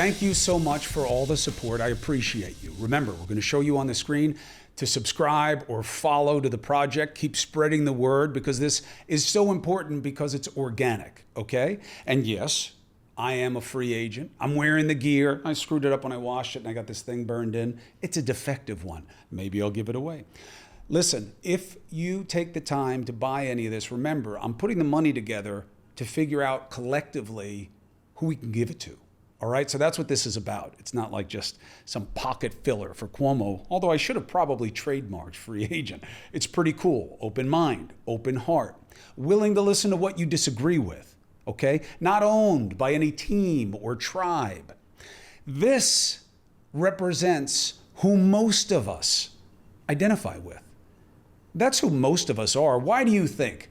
Thank you so much for all the support. I appreciate you. Remember, we're going to show you on the screen to subscribe or follow to the project. Keep spreading the word because this is so important because it's organic, okay? And yes, I am a free agent. I'm wearing the gear. I screwed it up when I washed it and I got this thing burned in. It's a defective one. Maybe I'll give it away. Listen, if you take the time to buy any of this, remember, I'm putting the money together to figure out collectively who we can give it to. All right, so that's what this is about. It's not like just some pocket filler for Cuomo, although I should have probably trademarked free agent. It's pretty cool. Open mind, open heart, willing to listen to what you disagree with, okay? Not owned by any team or tribe. This represents who most of us identify with. That's who most of us are. Why do you think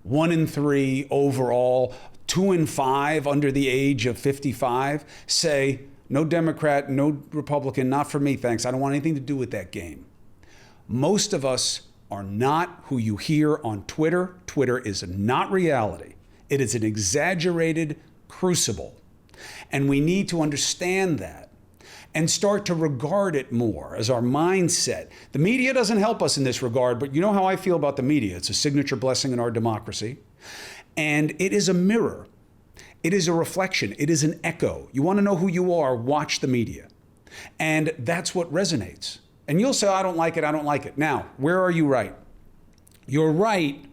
1 in 3 overall, 2 in 5 under the age of 55 say, no Democrat, no Republican, not for me, thanks. I don't want anything to do with that game. Most of us are not who you hear on Twitter. Twitter is not reality. It is an exaggerated crucible. And we need to understand that and start to regard it more as our mindset. The media doesn't help us in this regard, but you know how I feel about the media. It's a signature blessing in our democracy. And it is a mirror. It is a reflection. It is an echo. You want to know who you are, watch the media. And that's what resonates. And you'll say, I don't like it, I don't like it. Now, where are you right? You're right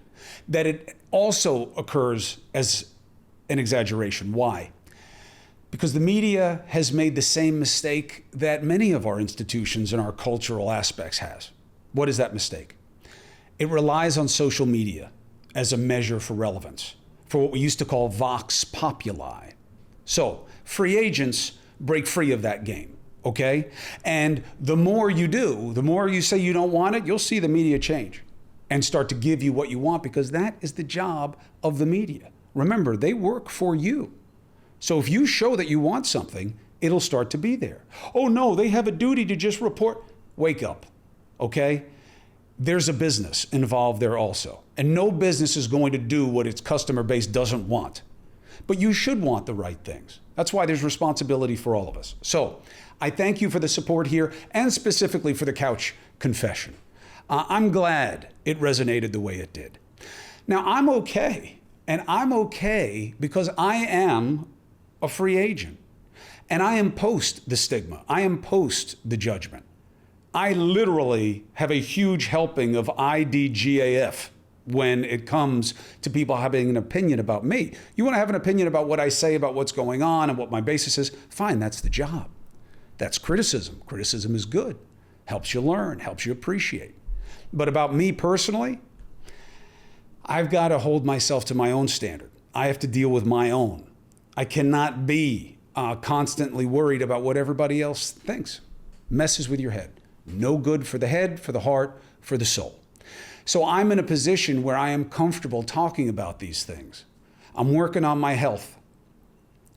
that it also occurs as an exaggeration. Why? Because the media has made the same mistake that many of our institutions and our cultural aspects has. What is that mistake? It relies on social media as a measure for relevance, for what we used to call vox populi. So free agents break free of that game, okay? And the more you do, the more you say you don't want it, you'll see the media change and start to give you what you want because that is the job of the media. Remember, they work for you. So if you show that you want something, it'll start to be there. Oh no, they have a duty to just report. Wake up, okay? There's a business involved there also. And no business is going to do what its customer base doesn't want. But you should want the right things. That's why there's responsibility for all of us. So I thank you for the support here and specifically for the couch confession. I'm glad it resonated the way it did. Now I'm okay. And I'm okay because I am a free agent. And I am post the stigma. I am post the judgment. I literally have a huge helping of IDGAF when it comes to people having an opinion about me. You want to have an opinion about what I say about what's going on and what my basis is? Fine, that's the job. That's criticism. Criticism is good. Helps you learn, helps you appreciate. But about me personally, I've got to hold myself to my own standard. I have to deal with my own. I cannot be constantly worried about what everybody else thinks. Messes with your head. No good for the head, for the heart, for the soul. So I'm in a position where I am comfortable talking about these things. I'm working on my health.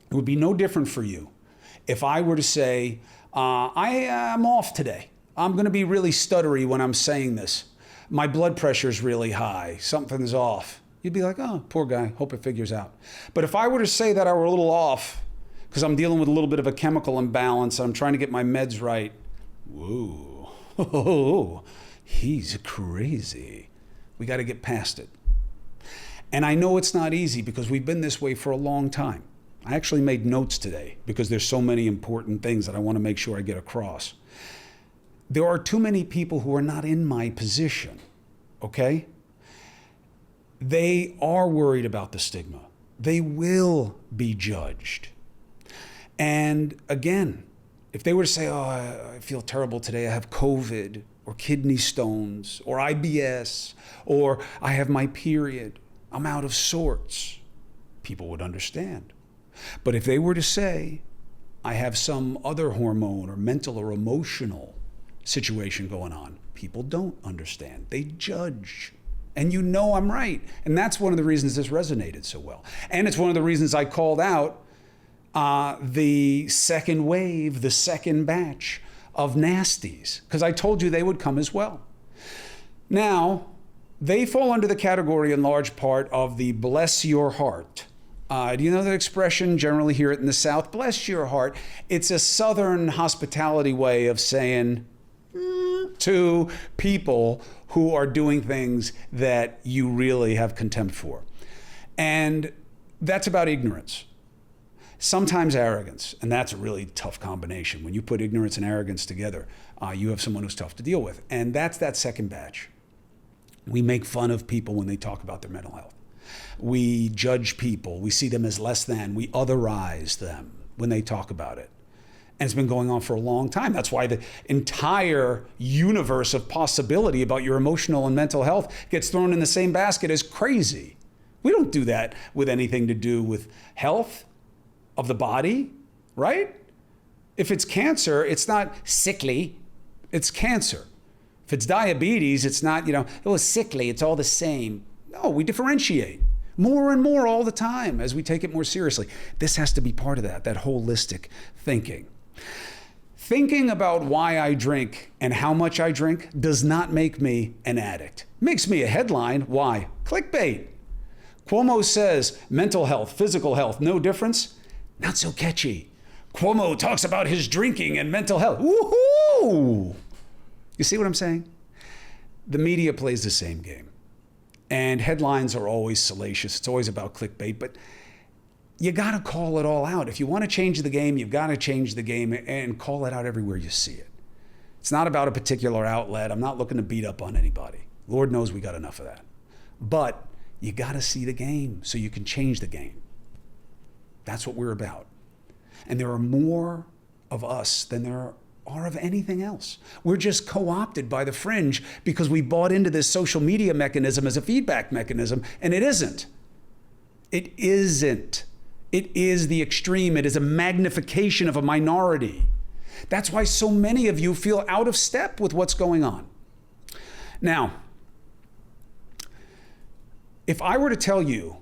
It would be no different for you if I were to say, I am off today. I'm going to be really stuttery when I'm saying this. My blood pressure is really high. Something's off. You'd be like, oh, poor guy. Hope it figures out. But if I were to say that I were a little off because I'm dealing with a little bit of a chemical imbalance, I'm trying to get my meds right. Whoa, oh, he's crazy. We got to get past it. And I know it's not easy because we've been this way for a long time. I actually made notes today because there's so many important things that I want to make sure I get across. There are too many people who are not in my position, okay? They are worried about the stigma. They will be judged. And again, if they were to say, oh, I feel terrible today, I have COVID or kidney stones or IBS or I have my period, I'm out of sorts, people would understand. But if they were to say, I have some other hormone or mental or emotional situation going on, people don't understand. They judge. And you know I'm right. And that's one of the reasons this resonated so well. And it's one of the reasons I called out the second wave, the second batch of nasties, because I told you they would come as well. Now, they fall under the category in large part of the bless your heart Do you know that expression? Generally hear it in the South. Bless your heart. It's a Southern hospitality way of saying to people who are doing things that you really have contempt for. And that's about ignorance. Sometimes arrogance, and that's a really tough combination. When you put ignorance and arrogance together, you have someone who's tough to deal with. And that's that second batch. We make fun of people when they talk about their mental health. We judge people. We see them as less than. We otherize them when they talk about it. And it's been going on for a long time. That's why the entire universe of possibility about your emotional and mental health gets thrown in the same basket as crazy. We don't do that with anything to do with health of the body, right? If it's cancer, it's not sickly, it's cancer. If it's diabetes, it's not, it's sickly, it's all the same. No, we differentiate more and more all the time as we take it more seriously. This has to be part of that holistic thinking. Thinking about why I drink and how much I drink does not make me an addict. Makes me a headline. Why? Clickbait. Cuomo says mental health, physical health, no difference. Not so catchy. Cuomo talks about his drinking and mental health. Woohoo! You see what I'm saying? The media plays the same game. And headlines are always salacious. It's always about clickbait, but you got to call it all out. If you want to change the game, you've got to change the game and call it out everywhere you see it. It's not about a particular outlet. I'm not looking to beat up on anybody. Lord knows we got enough of that. But you got to see the game so you can change the game. That's what we're about. And there are more of us than there are of anything else. We're just co-opted by the fringe because we bought into this social media mechanism as a feedback mechanism, and it isn't. It isn't. It is the extreme. It is a magnification of a minority. That's why so many of you feel out of step with what's going on. Now, if I were to tell you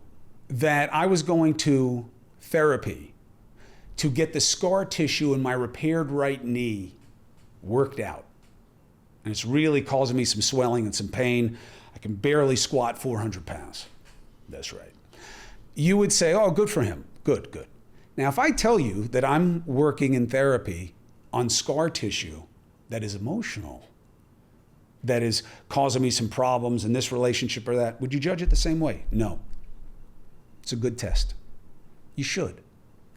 that I was going to therapy to get the scar tissue in my repaired right knee worked out, and it's really causing me some swelling and some pain, I can barely squat 400 pounds. That's right. You would say, oh, good for him. Good, good. Now, if I tell you that I'm working in therapy on scar tissue that is emotional, that is causing me some problems in this relationship or that, would you judge it the same way? No. It's a good test. You should.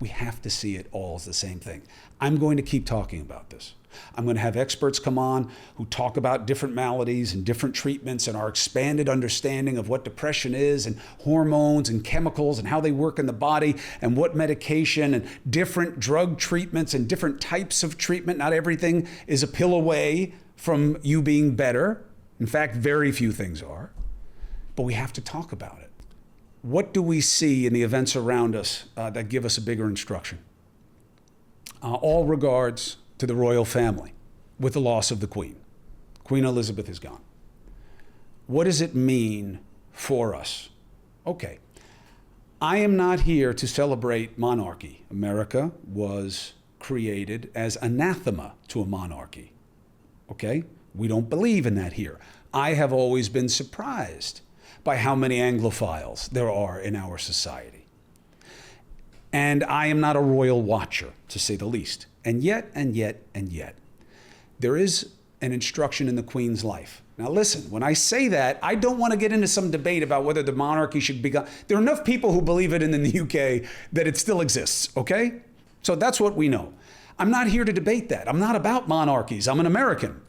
We have to see it all as the same thing. I'm going to keep talking about this. I'm going to have experts come on who talk about different maladies and different treatments and our expanded understanding of what depression is and hormones and chemicals and how they work in the body and what medication and different drug treatments and different types of treatment. Not everything is a pill away from you being better. In fact, very few things are. But we have to talk about it. What do we see in the events around us that give us a bigger instruction? All regards to the royal family with the loss of the Queen. Queen Elizabeth is gone. What does it mean for us? Okay, I am not here to celebrate monarchy. America was created as anathema to a monarchy. Okay, we don't believe in that here. I have always been surprised by how many Anglophiles there are in our society. And I am not a royal watcher, to say the least. And yet, there is an instruction in the Queen's life. Now listen, when I say that, I don't want to get into some debate about whether the monarchy should be gone. There are enough people who believe it in the UK that it still exists, okay? So that's what we know. I'm not here to debate that. I'm not about monarchies. I'm an American.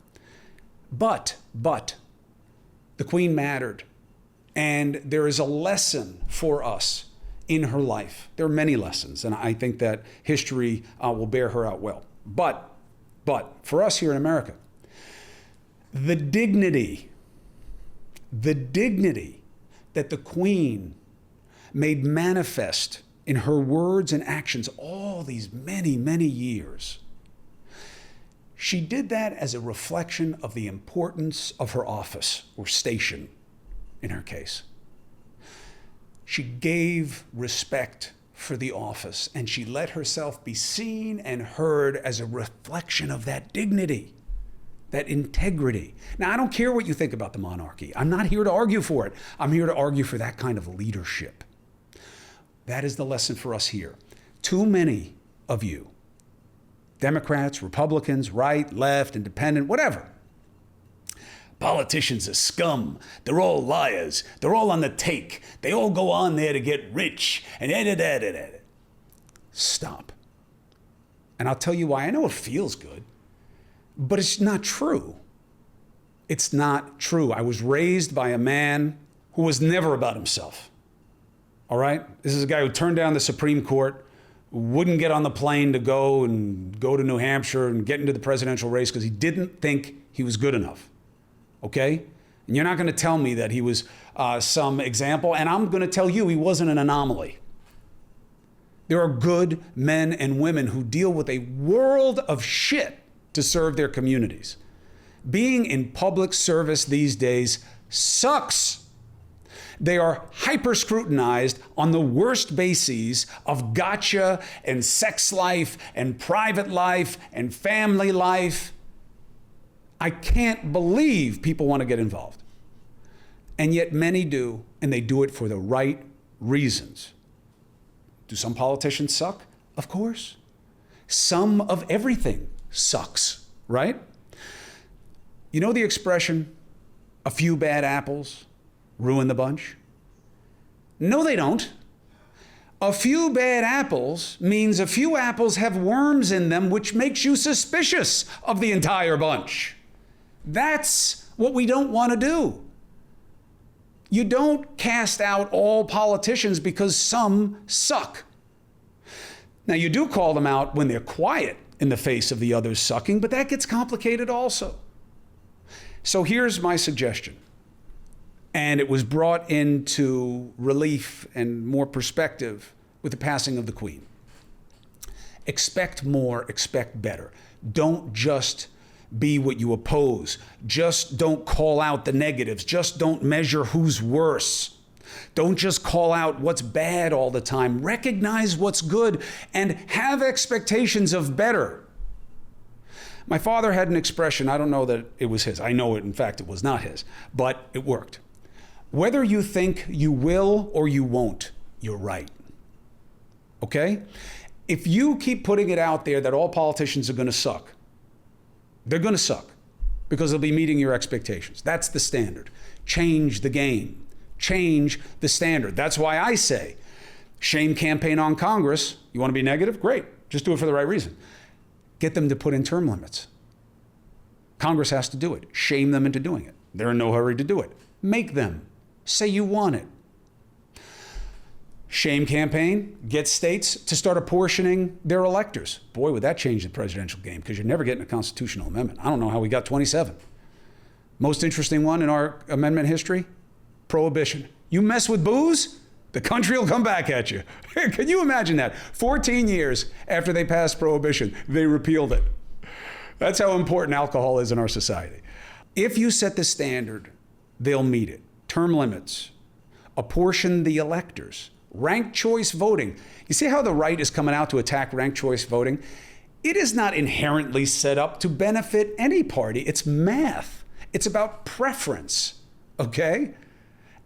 But, the Queen mattered. And there is a lesson for us in her life. There are many lessons, and I think that history will bear her out well. But for us here in America, the dignity that the Queen made manifest in her words and actions all these many, many years, she did that as a reflection of the importance of her office or station in her case. She gave respect for the office, and she let herself be seen and heard as a reflection of that dignity, that integrity. Now, I don't care what you think about the monarchy. I'm not here to argue for it. I'm here to argue for that kind of leadership. That is the lesson for us here. Too many of you, Democrats, Republicans, right, left, independent, whatever. Politicians are scum. They're all liars. They're all on the take. They all go on there to get rich. And Stop. And I'll tell you why. I know it feels good, but it's not true. It's not true. I was raised by a man who was never about himself. All right? This is a guy who turned down the Supreme Court, wouldn't get on the plane to go to New Hampshire and get into the presidential race because he didn't think he was good enough. Okay? And you're not going to tell me that he was some example, and I'm going to tell you he wasn't an anomaly. There are good men and women who deal with a world of shit to serve their communities. Being in public service these days sucks. They are hyper-scrutinized on the worst bases of gotcha and sex life and private life and family life. I can't believe people want to get involved. And yet many do, and they do it for the right reasons. Do some politicians suck? Of course. Some of everything sucks, right? You know the expression, a few bad apples ruin the bunch? No, they don't. A few bad apples means a few apples have worms in them, which makes you suspicious of the entire bunch. That's what we don't want to do. You don't cast out all politicians because some suck. Now, you do call them out when they're quiet in the face of the others sucking, but that gets complicated also. So here's my suggestion. And it was brought into relief and more perspective with the passing of the Queen. Expect more, expect better. Don't just be what you oppose. Just don't call out the negatives. Just don't measure who's worse. Don't just call out what's bad all the time. Recognize what's good and have expectations of better. My father had an expression, I don't know that it was his. I know it, in fact, it was not his, but it worked. Whether you think you will or you won't, you're right. Okay? If you keep putting it out there that all politicians are going to suck, they're going to suck because they'll be meeting your expectations. That's the standard. Change the game. Change the standard. That's why I say, shame campaign on Congress. You want to be negative? Great. Just do it for the right reason. Get them to put in term limits. Congress has to do it. Shame them into doing it. They're in no hurry to do it. Make them. Say you want it. Shame campaign, get states to start apportioning their electors. Boy, would that change the presidential game, because you're never getting a constitutional amendment. I don't know how we got 27. Most interesting one in our amendment history, prohibition. You mess with booze, the country will come back at you. Can you imagine that? 14 years after they passed prohibition, they repealed it. That's how important alcohol is in our society. If you set the standard, they'll meet it. Term limits, apportion the electors, ranked choice voting. You see how the right is coming out to attack ranked choice voting? It is not inherently set up to benefit any party. It's math. It's about preference, okay?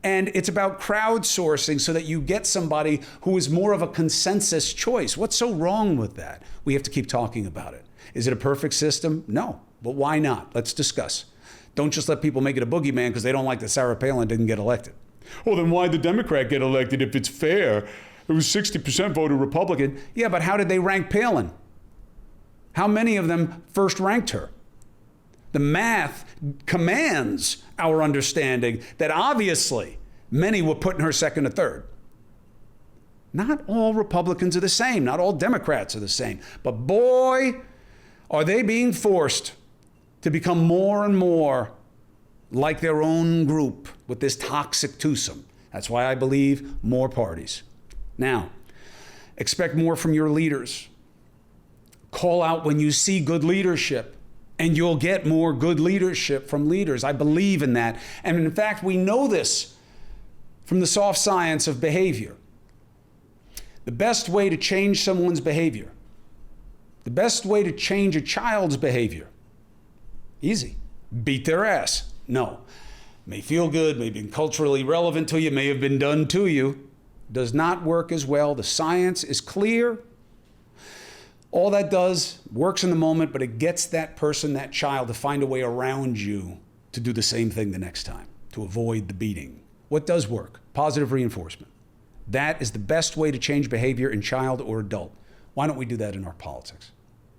And it's about crowdsourcing so that you get somebody who is more of a consensus choice. What's so wrong with that? We have to keep talking about it. Is it a perfect system? No, but why not? Let's discuss. Don't just let people make it a boogeyman because they don't like that Sarah Palin didn't get elected. Well, then why'd the Democrat get elected if it's fair? It was 60% voted Republican. Yeah, but how did they rank Palin? How many of them first ranked her? The math commands our understanding that obviously many were putting her second or third. Not all Republicans are the same. Not all Democrats are the same. But boy, are they being forced to become more and more like their own group with this toxic twosome. That's why I believe more parties. Now, expect more from your leaders. Call out when you see good leadership, and you'll get more good leadership from leaders. I believe in that. And in fact, we know this from the soft science of behavior. The best way to change someone's behavior, the best way to change a child's behavior, easy. Beat their ass. No. May feel good, may be culturally relevant to you, may have been done to you. does not work as well. The science is clear. All that does, works in the moment, but it gets that person, that child, to find a way around you to do the same thing the next time, to avoid the beating. What does work? Positive reinforcement. That is the best way to change behavior in child or adult. Why don't we do that in our politics?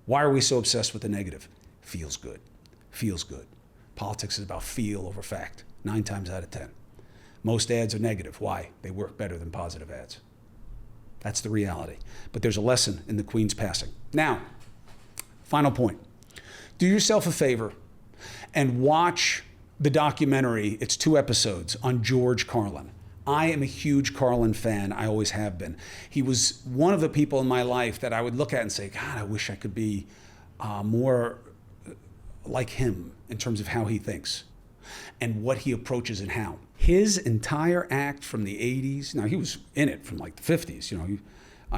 Why are we so obsessed with the negative? Feels good. Feels good. Politics is about feel over fact, 9 times out of 10. Most ads are negative. Why? They work better than positive ads. That's the reality. But there's a lesson in the Queen's passing. Now, final point. Do yourself a favor and watch the documentary. It's 2 episodes on George Carlin. I am a huge Carlin fan. I always have been. He was one of the people in my life that I would look at and say, God, I wish I could be more like him in terms of how he thinks and what he approaches and how. His entire act from the 80s, now he was in it from like the 50s,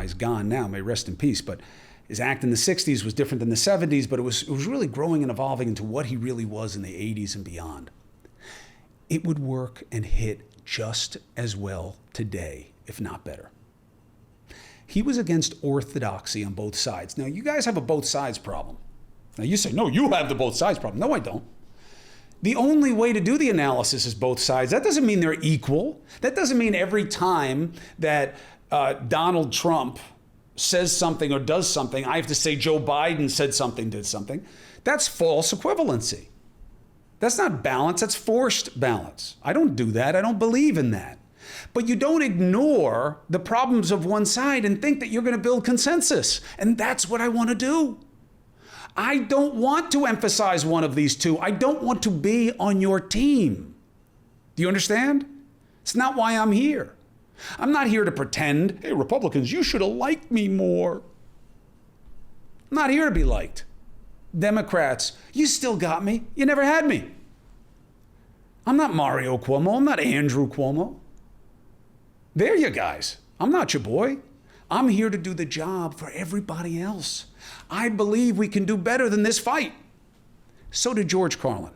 he's gone now, may rest in peace, but his act in the 60s was different than the 70s, but it was really growing and evolving into what he really was in the 80s and beyond. It would work and hit just as well today, if not better. He was against orthodoxy on both sides. Now, you guys have a both sides problem. Now, you say, no, you have the both sides problem. No, I don't. The only way to do the analysis is both sides. That doesn't mean they're equal. That doesn't mean every time that Donald Trump says something or does something, I have to say Joe Biden said something, did something. That's false equivalency. That's not balance, that's forced balance. I don't do that, I don't believe in that. But you don't ignore the problems of one side and think that you're gonna build consensus. And that's what I wanna do. I don't want to emphasize one of these two. I don't want to be on your team. Do you understand? It's not why I'm here. I'm not here to pretend, hey, Republicans, you should have liked me more. I'm not here to be liked. Democrats, you still got me. You never had me. I'm not Mario Cuomo. I'm not Andrew Cuomo. They're you guys. I'm not your boy. I'm here to do the job for everybody else. I believe we can do better than this fight. So did George Carlin.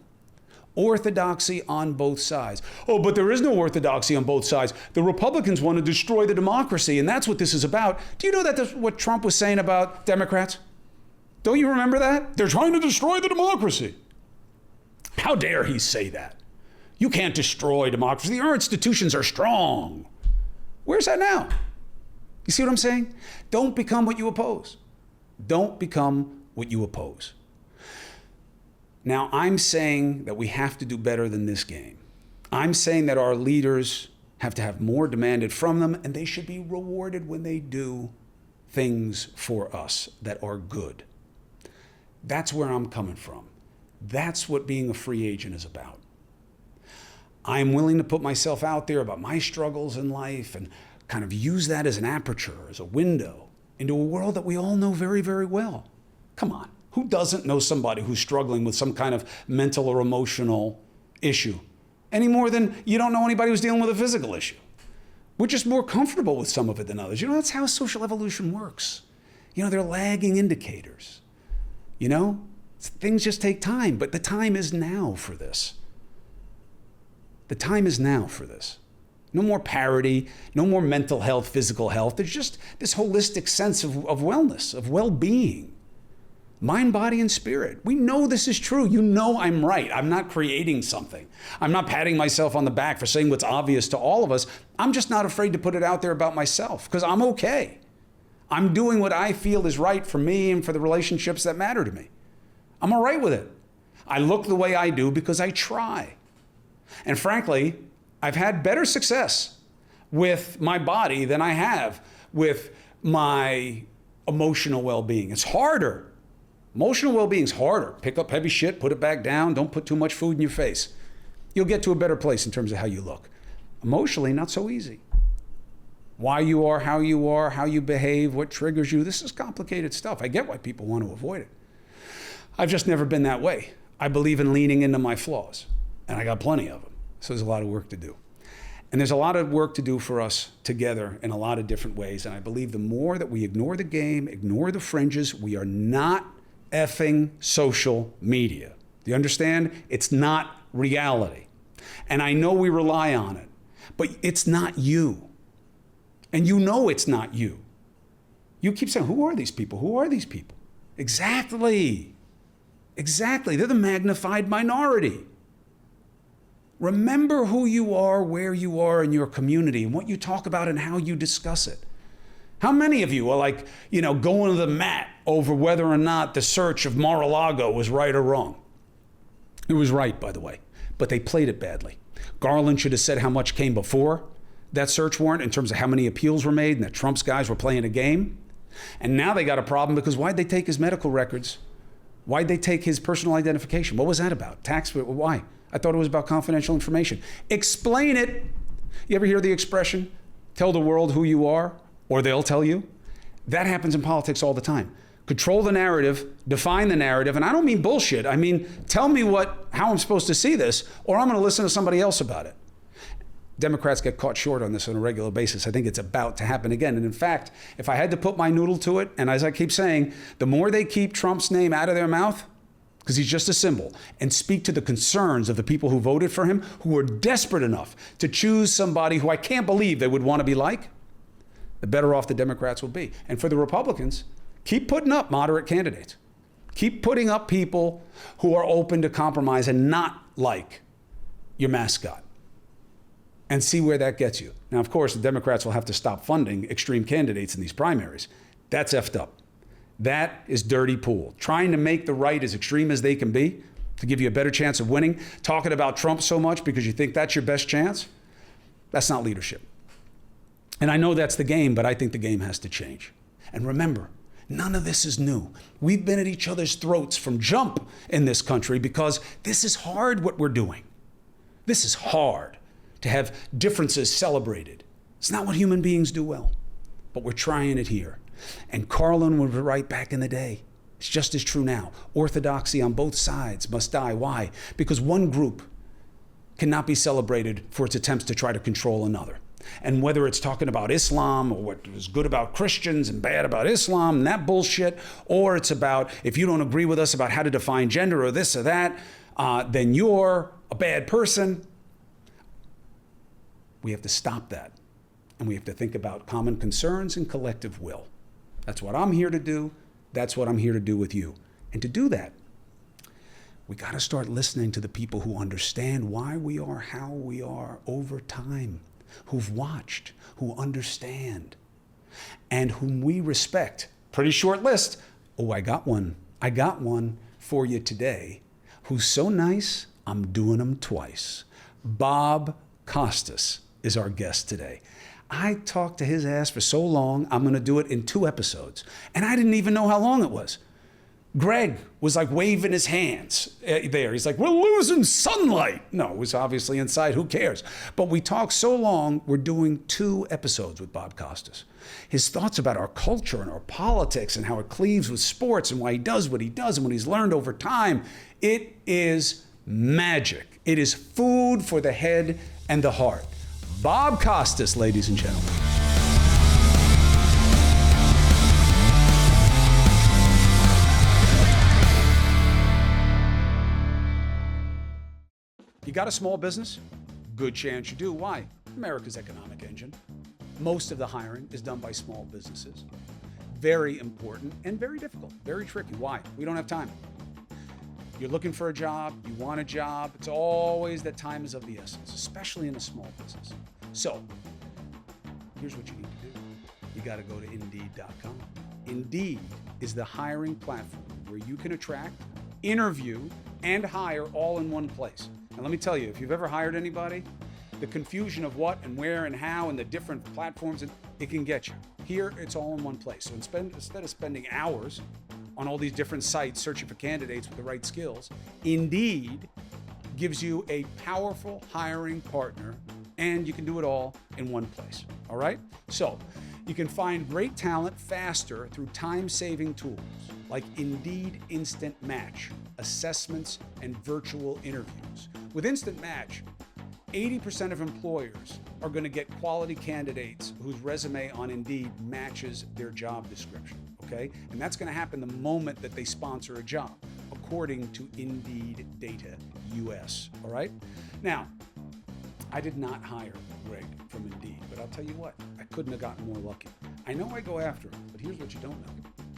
Orthodoxy on both sides. Oh, but there is no orthodoxy on both sides. The Republicans want to destroy the democracy, and that's what this is about. Do you know that that's what Trump was saying about Democrats? Don't you remember that? They're trying to destroy the democracy. How dare he say that? You can't destroy democracy. Our institutions are strong. Where's that now? You see what I'm saying? Don't become what you oppose. Don't become what you oppose. Now, I'm saying that we have to do better than this game. I'm saying that our leaders have to have more demanded from them, and they should be rewarded when they do things for us that are good. That's where I'm coming from. That's what being a free agent is about. I'm willing to put myself out there about my struggles in life and kind of use that as an aperture, as a window into a world that we all know very, very well. Come on, who doesn't know somebody who's struggling with some kind of mental or emotional issue? Any more than you don't know anybody who's dealing with a physical issue. We're just more comfortable with some of it than others. That's how social evolution works. They're lagging indicators. Things just take time, but the time is now for this. The time is now for this. No more parity, no more mental health, physical health. There's just this holistic sense of wellness, of well-being, mind, body, and spirit. We know this is true. I'm right. I'm not creating something. I'm not patting myself on the back for saying what's obvious to all of us. I'm just not afraid to put it out there about myself because I'm okay. I'm doing what I feel is right for me and for the relationships that matter to me. I'm all right with it. I look the way I do because I try. And frankly, I've had better success with my body than I have with my emotional well-being. It's harder. Emotional well-being is harder. Pick up heavy shit, put it back down, don't put too much food in your face. You'll get to a better place in terms of how you look. Emotionally, not so easy. Why you are, how you behave, what triggers you, this is complicated stuff. I get why people want to avoid it. I've just never been that way. I believe in leaning into my flaws, and I got plenty of them. So there's a lot of work to do. And there's a lot of work to do for us together in a lot of different ways. And I believe the more that we ignore the game, ignore the fringes, we are not effing social media. Do you understand? It's not reality. And I know we rely on it, but it's not you. And you know it's not you. You keep saying, who are these people? Who are these people? Exactly. Exactly. They're the magnified minority. Remember who you are, where you are in your community, and what you talk about and how you discuss it. How many of you are like, going to the mat over whether or not the search of Mar-a-Lago was right or wrong? It was right, by the way, but they played it badly. Garland should have said how much came before that search warrant in terms of how many appeals were made and that Trump's guys were playing a game. And now they got a problem because why'd they take his medical records? Why'd they take his personal identification? What was that about? Why? I thought it was about confidential information. Explain it. You ever hear the expression, tell the world who you are, or they'll tell you? That happens in politics all the time. Control the narrative, define the narrative, and I don't mean bullshit. I mean, tell me how I'm supposed to see this, or I'm going to listen to somebody else about it. Democrats get caught short on this on a regular basis. I think it's about to happen again. And in fact, if I had to put my noodle to it, and as I keep saying, the more they keep Trump's name out of their mouth, because he's just a symbol, and speak to the concerns of the people who voted for him, who were desperate enough to choose somebody who I can't believe they would want to be like, the better off the Democrats will be. And for the Republicans, keep putting up moderate candidates. Keep putting up people who are open to compromise and not like your mascot. And see where that gets you. Now, of course, the Democrats will have to stop funding extreme candidates in these primaries. That's effed up. That is dirty pool. Trying to make the right as extreme as they can be to give you a better chance of winning, talking about Trump so much because you think that's your best chance, that's not leadership. And I know that's the game, but I think the game has to change. And remember, none of this is new. We've been at each other's throats from jump in this country because this is hard what we're doing. This is hard. To have differences celebrated. It's not what human beings do well, but we're trying it here. And Carlin was right back in the day. It's just as true now. Orthodoxy on both sides must die. Why? Because one group cannot be celebrated for its attempts to try to control another. And whether it's talking about Islam or what is good about Christians and bad about Islam and that bullshit, or it's about if you don't agree with us about how to define gender or this or that, then you're a bad person. We have to stop that. And we have to think about common concerns and collective will. That's what I'm here to do. That's what I'm here to do with you. And to do that, we got to start listening to the people who understand why we are how we are over time, who've watched, who understand, and whom we respect. Pretty short list. Oh, I got one for you today who's so nice, I'm doing them twice. Bob Costas is our guest today. I talked to his ass for so long, I'm going to do it in 2 episodes. And I didn't even know how long it was. Greg was like waving his hands there. He's like, we're losing sunlight. No, it was obviously inside. Who cares? But we talked so long, we're doing 2 episodes with Bob Costas. His thoughts about our culture and our politics and how it cleaves with sports and why he does what he does and what he's learned over time. It is magic. It is food for the head and the heart. Bob Costas, ladies and gentlemen. You got a small business? Good chance you do. Why? America's economic engine. Most of the hiring is done by small businesses. Very important and very difficult, very tricky. Why? We don't have time. You're looking for a job, you want a job, it's always that time is of the essence, especially in a small business. So, here's what you need to do. You got to go to Indeed.com. Indeed is the hiring platform where you can attract, interview, and hire all in one place. And let me tell you, if you've ever hired anybody, the confusion of what and where and how and the different platforms, it can get you. Here, it's all in one place. So instead of spending hours on all these different sites searching for candidates with the right skills, Indeed gives you a powerful hiring partner, and you can do it all in one place, all right? So you can find great talent faster through time-saving tools like Indeed Instant Match, assessments, and virtual interviews. With Instant Match, 80% of employers are going to get quality candidates whose resume on Indeed matches their job description, okay? And that's going to happen the moment that they sponsor a job, according to Indeed Data US, all right? Now, I did not hire Greg from Indeed, but I'll tell you what, I couldn't have gotten more lucky. I know I go after him, but here's what you don't know.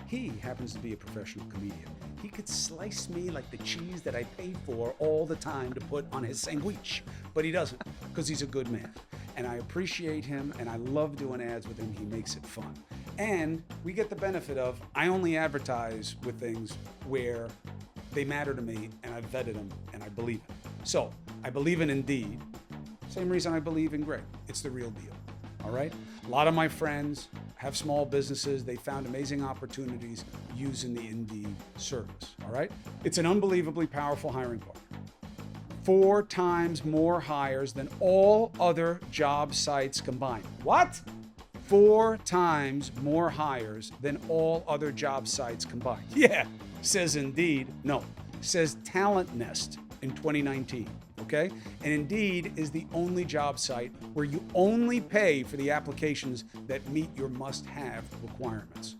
He happens to be a professional comedian. He could slice me like the cheese that I pay for all the time to put on his sandwich, but he doesn't, because he's a good man. And I appreciate him, and I love doing ads with him. He makes it fun. And we get the benefit of, I only advertise with things where they matter to me, and I vetted them, and I believe it. So, I believe in Indeed. Same reason I believe in Greg. It's the real deal, all right? A lot of my friends have small businesses. They found amazing opportunities using the Indeed service, all right? It's an unbelievably powerful hiring partner. 4 times more hires than all other job sites combined. What? 4 times more hires than all other job sites combined. Yeah, says Indeed. No, says Talent Nest in 2019. Okay? And Indeed is the only job site where you only pay for the applications that meet your must-have requirements.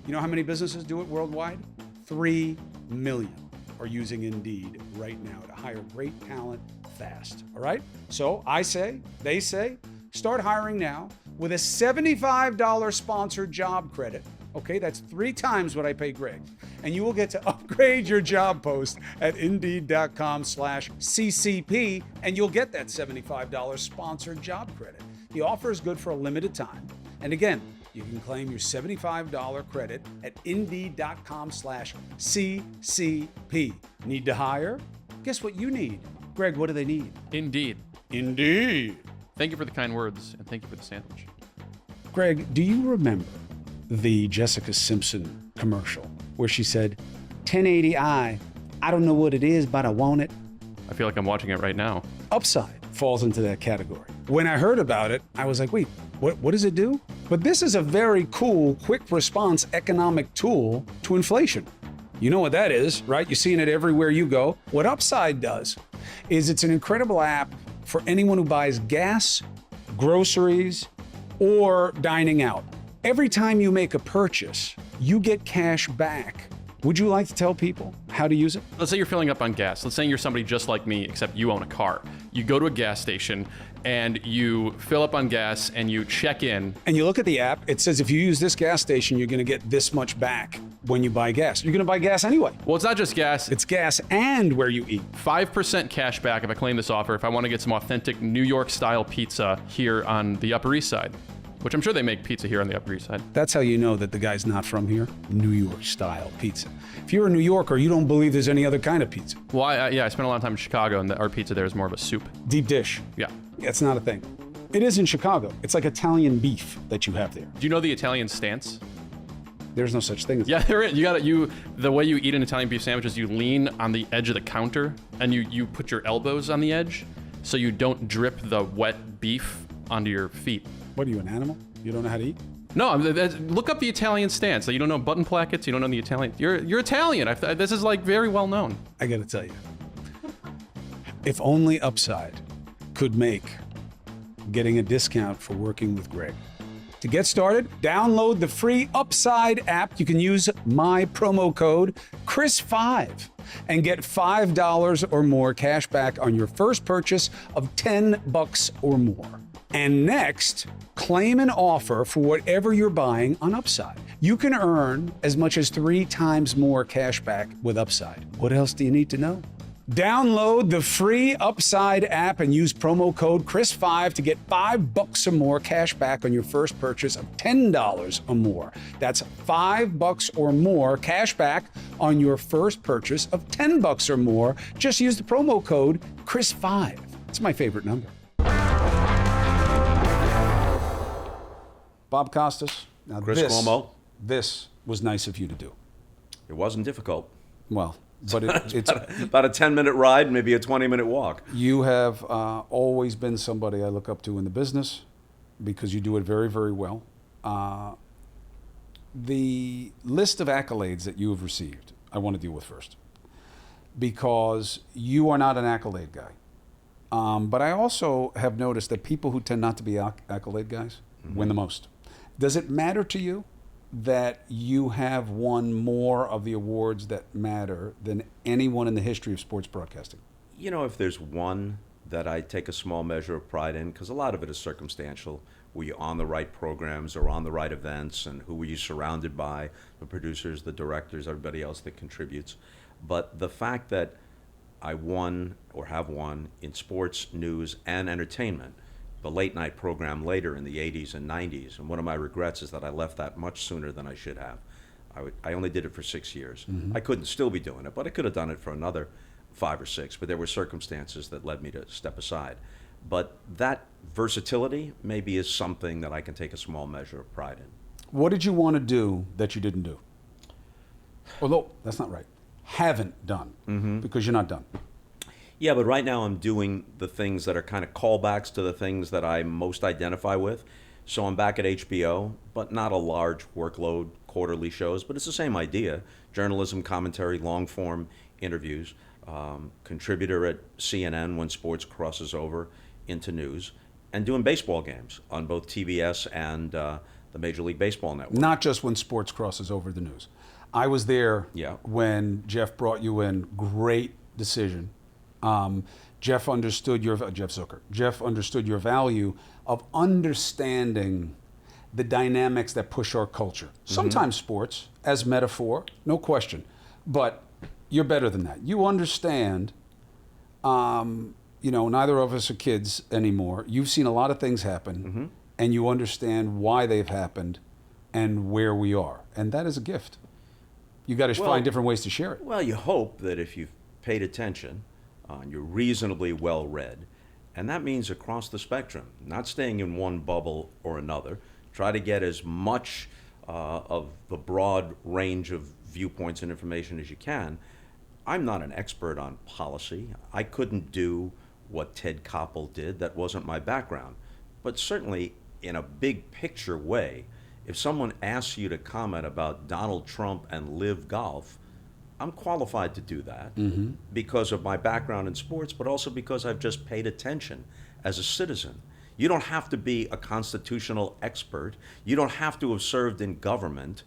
You know how many businesses do it worldwide? 3 million are using Indeed right now to hire great talent fast. All right? So I say, they say, start hiring now with a $75 sponsored job credit. Okay, that's 3 times what I pay Greg. And you will get to upgrade your job post at Indeed.com/CCP, and you'll get that $75 sponsored job credit. The offer is good for a limited time. And again, you can claim your $75 credit at Indeed.com/CCP. Need to hire? Guess what you need? Greg, what do they need? Indeed. Indeed. Thank you for the kind words, and thank you for the sandwich. Greg, do you remember the Jessica Simpson commercial where she said, 1080i, I don't know what it is, but I want it? I feel like I'm watching it right now. Upside falls into that category. When I heard about it, I was like, wait, what does it do? But this is a very cool, quick response economic tool to inflation. You know what that is, right? You're seeing it everywhere you go. What Upside does is it's an incredible app for anyone who buys gas, groceries, or dining out. Every time you make a purchase, you get cash back. Would you like to tell people how to use it? Let's say you're filling up on gas. Let's say you're somebody just like me, except you own a car. You go to a gas station and you fill up on gas and you check in. And you look at the app, it says if you use this gas station, you're gonna get this much back when you buy gas. You're gonna buy gas anyway. Well, it's not just gas. It's gas and where you eat. 5% cash back if I claim this offer if I want to get some authentic New York style pizza here on the Upper East Side. Which I'm sure they make pizza here on the Upper East Side. That's how you know that the guy's not from here. New York style pizza. If you're a New Yorker, you don't believe there's any other kind of pizza. Well, I spent a lot of time in Chicago, and our pizza there is more of a soup. Deep dish. Yeah. It's not a thing. It is in Chicago. It's like Italian beef that you have there. Do you know the Italian stance? There's no such thing as Yeah, there is. The way you eat an Italian beef sandwich is you lean on the edge of the counter, and you put your elbows on the edge, so you don't drip the wet beef onto your feet. What are you, an animal? You don't know how to eat? No, look up the Italian stance. You don't know button plackets. You don't know the Italian. You're Italian. This is like very well known. I got to tell you, if only Upside could make getting a discount for working with Greg. To get started, download the free Upside app. You can use my promo code Chris5 and get $5 or more cash back on your first purchase of $10 or more. And next, claim an offer for whatever you're buying on Upside. You can earn as much as 3 times more cash back with Upside. What else do you need to know? Download the free Upside app and use promo code Chris5 to get $5 or more cash back on your first purchase of $10 or more. That's $5 or more cash back on your first purchase of $10 or more. Just use the promo code Chris5. It's my favorite number. Bob Costas. Now Chris Cuomo. This was nice of you to do. It wasn't difficult. Well, but it's about a 10-minute ride, maybe a 20-minute walk. You have always been somebody I look up to in the business because you do it very, very well. The list of accolades that you have received, I want to deal with first because you are not an accolade guy. But I also have noticed that people who tend not to be accolade guys win the most. Does it matter to you that you have won more of the awards that matter than anyone in the history of sports broadcasting? You know, if there's one that I take a small measure of pride in, because a lot of it is circumstantial. Were you on the right programs or on the right events, and who were you surrounded by, the producers, the directors, everybody else that contributes. But the fact that I won or have won in sports, news, and entertainment, the late night program later in the 80s and 90s, and one of my regrets is that I left that much sooner than I should have. I only did it for 6 years. I couldn't still be doing it, but I could have done it for another 5 or 6, but there were circumstances that led me to step aside. But that versatility maybe is something that I can take a small measure of pride in. What did you want to do that you didn't do? Although, that's not right. Haven't done, because you're not done. Yeah, but right now I'm doing the things that are kind of callbacks to the things that I most identify with. So I'm back at HBO, but not a large workload, quarterly shows, but it's the same idea. Journalism, commentary, long-form interviews. Contributor at CNN when sports crosses over into news, and doing baseball games on both TBS and the Major League Baseball Network. Not just when sports crosses over the news. I was there when Jeff brought you in. Great decision. Jeff understood Jeff Zucker. Jeff understood your value of understanding the dynamics that push our culture. Sometimes sports as metaphor, no question, but you're better than that. You understand. Neither of us are kids anymore. You've seen a lot of things happen, and you understand why they've happened and where we are, and that is a gift. You got to find different ways to share it. Well, you hope that if you've paid attention, you're reasonably well read, and that means across the spectrum, not staying in one bubble or another. Try to get as much of the broad range of viewpoints and information as you can. I'm not an expert on policy. I couldn't do what Ted Koppel did. That wasn't my background. But certainly, in a big picture way, if someone asks you to comment about Donald Trump and live golf, I'm qualified to do that because of my background in sports, but also because I've just paid attention as a citizen. You don't have to be a constitutional expert. You don't have to have served in government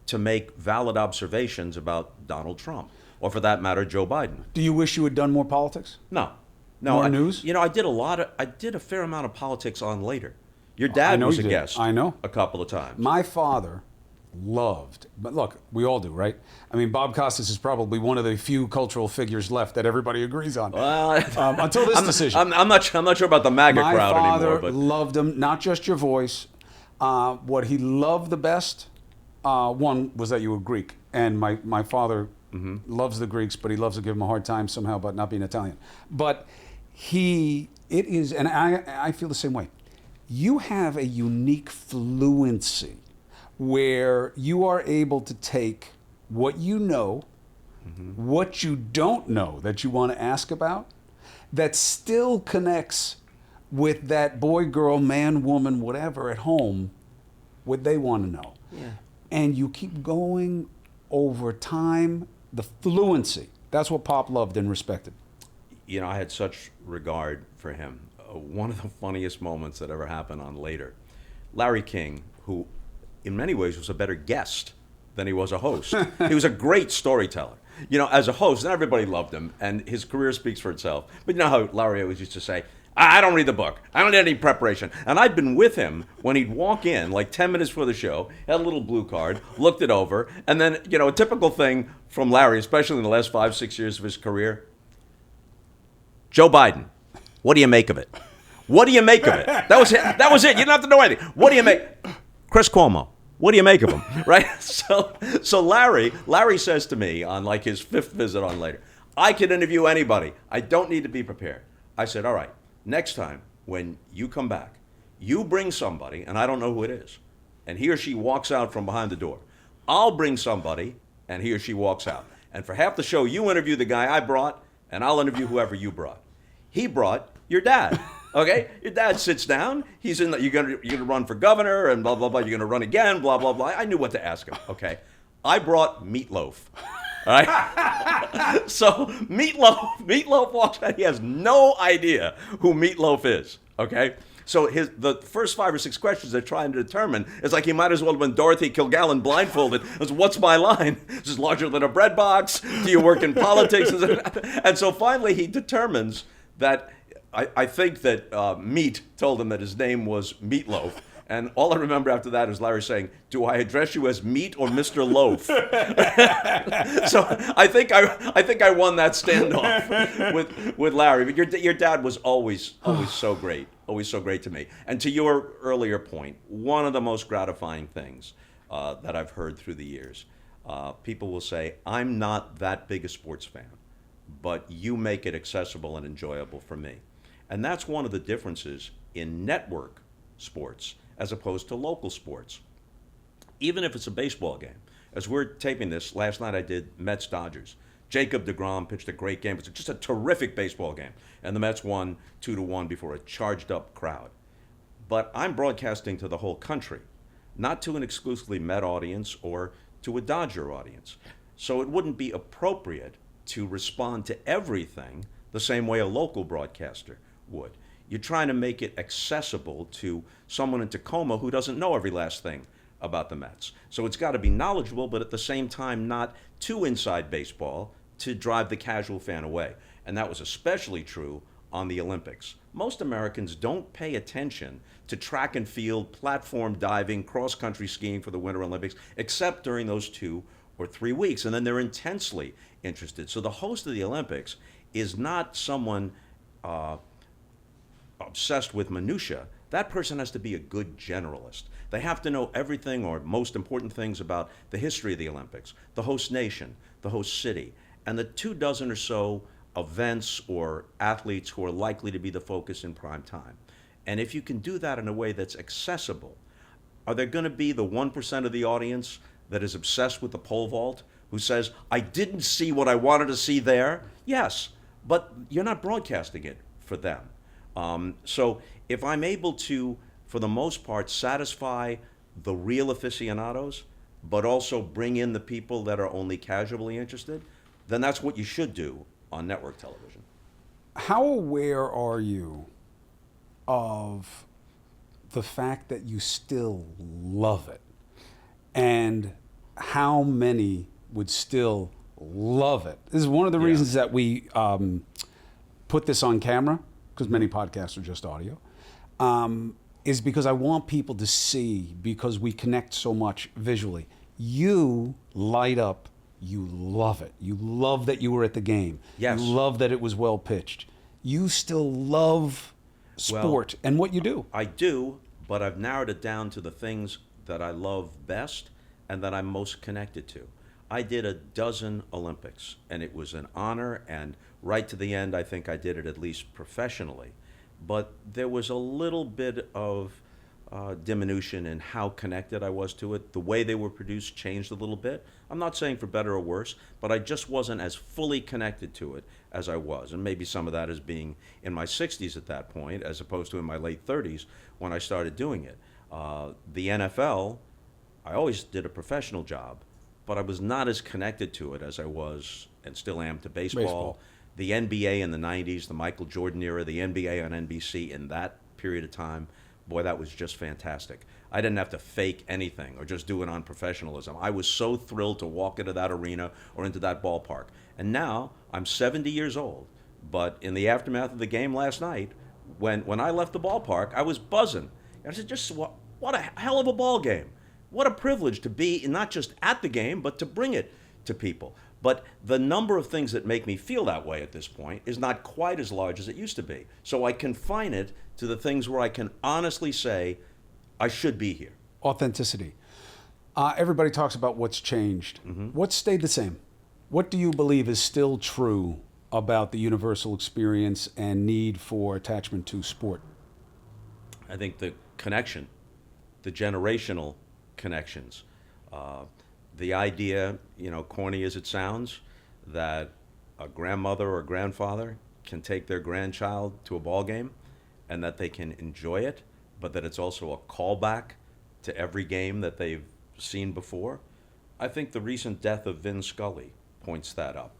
to make valid observations about Donald Trump, or for that matter, Joe Biden. Do you wish you had done more politics? No. More news? I did a fair amount of politics on later. Your dad was a guest. I know. A couple of times. My father loved, but look, we all do, right? I mean, Bob Costas is probably one of the few cultural figures left that everybody agrees on. Until this decision. I'm not sure about the MAGA crowd anymore. My father but loved him, not just your voice. What he loved the best, one was that you were Greek, and my father loves the Greeks, but he loves to give them a hard time somehow about not being Italian. But and I feel the same way. You have a unique fluency where you are able to take what you know, what you don't know that you want to ask about, that still connects with that boy, girl, man, woman, whatever at home, what they want to know. Yeah. And you keep going over time, the fluency. That's what Pop loved and respected. I had such regard for him. One of the funniest moments that ever happened on Later, Larry King, who in many ways was a better guest than he was a host. He was a great storyteller. As a host, and everybody loved him, and his career speaks for itself. But you know how Larry always used to say, I don't read the book. I don't need any preparation. And I'd been with him when he'd walk in, like 10 minutes before the show, had a little blue card, looked it over, and then, a typical thing from Larry, especially in the last 5-6 years of his career, Joe Biden, what do you make of it? What do you make of it? That was it. That was it. You don't have to know anything. What do you make? Chris Cuomo, what do you make of him? Right? So Larry says to me on like his 5th visit on Later, I can interview anybody. I don't need to be prepared. I said, all right, next time when you come back, you bring somebody, and I don't know who it is, and he or she walks out from behind the door. I'll bring somebody, and he or she walks out. And for half the show, you interview the guy I brought, and I'll interview whoever you brought. He brought your dad. Okay, your dad sits down. He's in. You're gonna run for governor and blah blah blah. You're gonna run again. Blah blah blah. I knew what to ask him. Okay, I brought Meatloaf. All right. So Meatloaf walks out. He has no idea who Meatloaf is. Okay. So the first 5 or 6 questions they're trying to determine is like he might as well have been Dorothy Kilgallen blindfolded. It's, what's my line? Is this larger than a bread box? Do you work in politics? And so finally he determines that I think that Meat told him that his name was Meatloaf. And all I remember after that is Larry saying, "Do I address you as Meat or Mr. Loaf?" So I think I won that standoff with Larry. But your dad was always so great, always so great to me. And to your earlier point, one of the most gratifying things that I've heard through the years, people will say, "I'm not that big a sports fan, but you make it accessible and enjoyable for me." And that's one of the differences in network sports as opposed to local sports. Even if it's a baseball game. As we're taping this, last night I did Mets-Dodgers. Jacob deGrom pitched a great game. It was just a terrific baseball game. And the Mets won 2-1 before a charged-up crowd. But I'm broadcasting to the whole country, not to an exclusively Met audience or to a Dodger audience. So it wouldn't be appropriate to respond to everything the same way a local broadcaster would. You're trying to make it accessible to someone in Tacoma who doesn't know every last thing about the Mets. So it's got to be knowledgeable, but at the same time not too inside baseball to drive the casual fan away. And that was especially true on the Olympics. Most Americans don't pay attention to track and field, platform diving, cross-country skiing for the Winter Olympics, except during those 2 or 3 weeks. And then they're intensely interested. So the host of the Olympics is not someone obsessed with minutia. That person has to be a good generalist. They have to know everything or most important things about the history of the Olympics, the host nation, the host city, and the 24 or so events or athletes who are likely to be the focus in prime time. And if you can do that in a way that's accessible, are there going to be the 1% of the audience that is obsessed with the pole vault who says, "I didn't see what I wanted to see there"? Yes, but you're not broadcasting it for them. So if I'm able to, for the most part, satisfy the real aficionados, but also bring in the people that are only casually interested, then that's what you should do on network television. How aware are you of the fact that you still love it? And how many would still love it? This is one of the reasons that we put this on camera, because many podcasts are just audio, is because I want people to see, because we connect so much visually. You light up, you love it. You love that you were at the game. Yes. You love that it was well pitched. You still love sport and what you do. I do, but I've narrowed it down to the things that I love best and that I'm most connected to. I did a dozen Olympics, and it was an honor, and right to the end, I think I did it at least professionally. But there was a little bit of diminution in how connected I was to it. The way they were produced changed a little bit. I'm not saying for better or worse, but I just wasn't as fully connected to it as I was. And maybe some of that is being in my 60s at that point, as opposed to in my late 30s when I started doing it. The NFL, I always did a professional job, but I was not as connected to it as I was and still am to baseball. The NBA in the 90s, the Michael Jordan era, the NBA on NBC in that period of time, boy, that was just fantastic. I didn't have to fake anything or just do it on professionalism. I was so thrilled to walk into that arena or into that ballpark. And now I'm 70 years old, but in the aftermath of the game last night, when I left the ballpark, I was buzzing. And I said, just what a hell of a ball game. What a privilege to be not just at the game, but to bring it to people. But the number of things that make me feel that way at this point is not quite as large as it used to be. So I confine it to the things where I can honestly say, I should be here. Authenticity. Everybody talks about what's changed. What's stayed the same? What do you believe is still true about the universal experience and need for attachment to sport? I think the connection, the generational connections. The idea, corny as it sounds, that a grandmother or grandfather can take their grandchild to a ball game and that they can enjoy it, but that it's also a callback to every game that they've seen before. I think the recent death of Vin Scully points that up.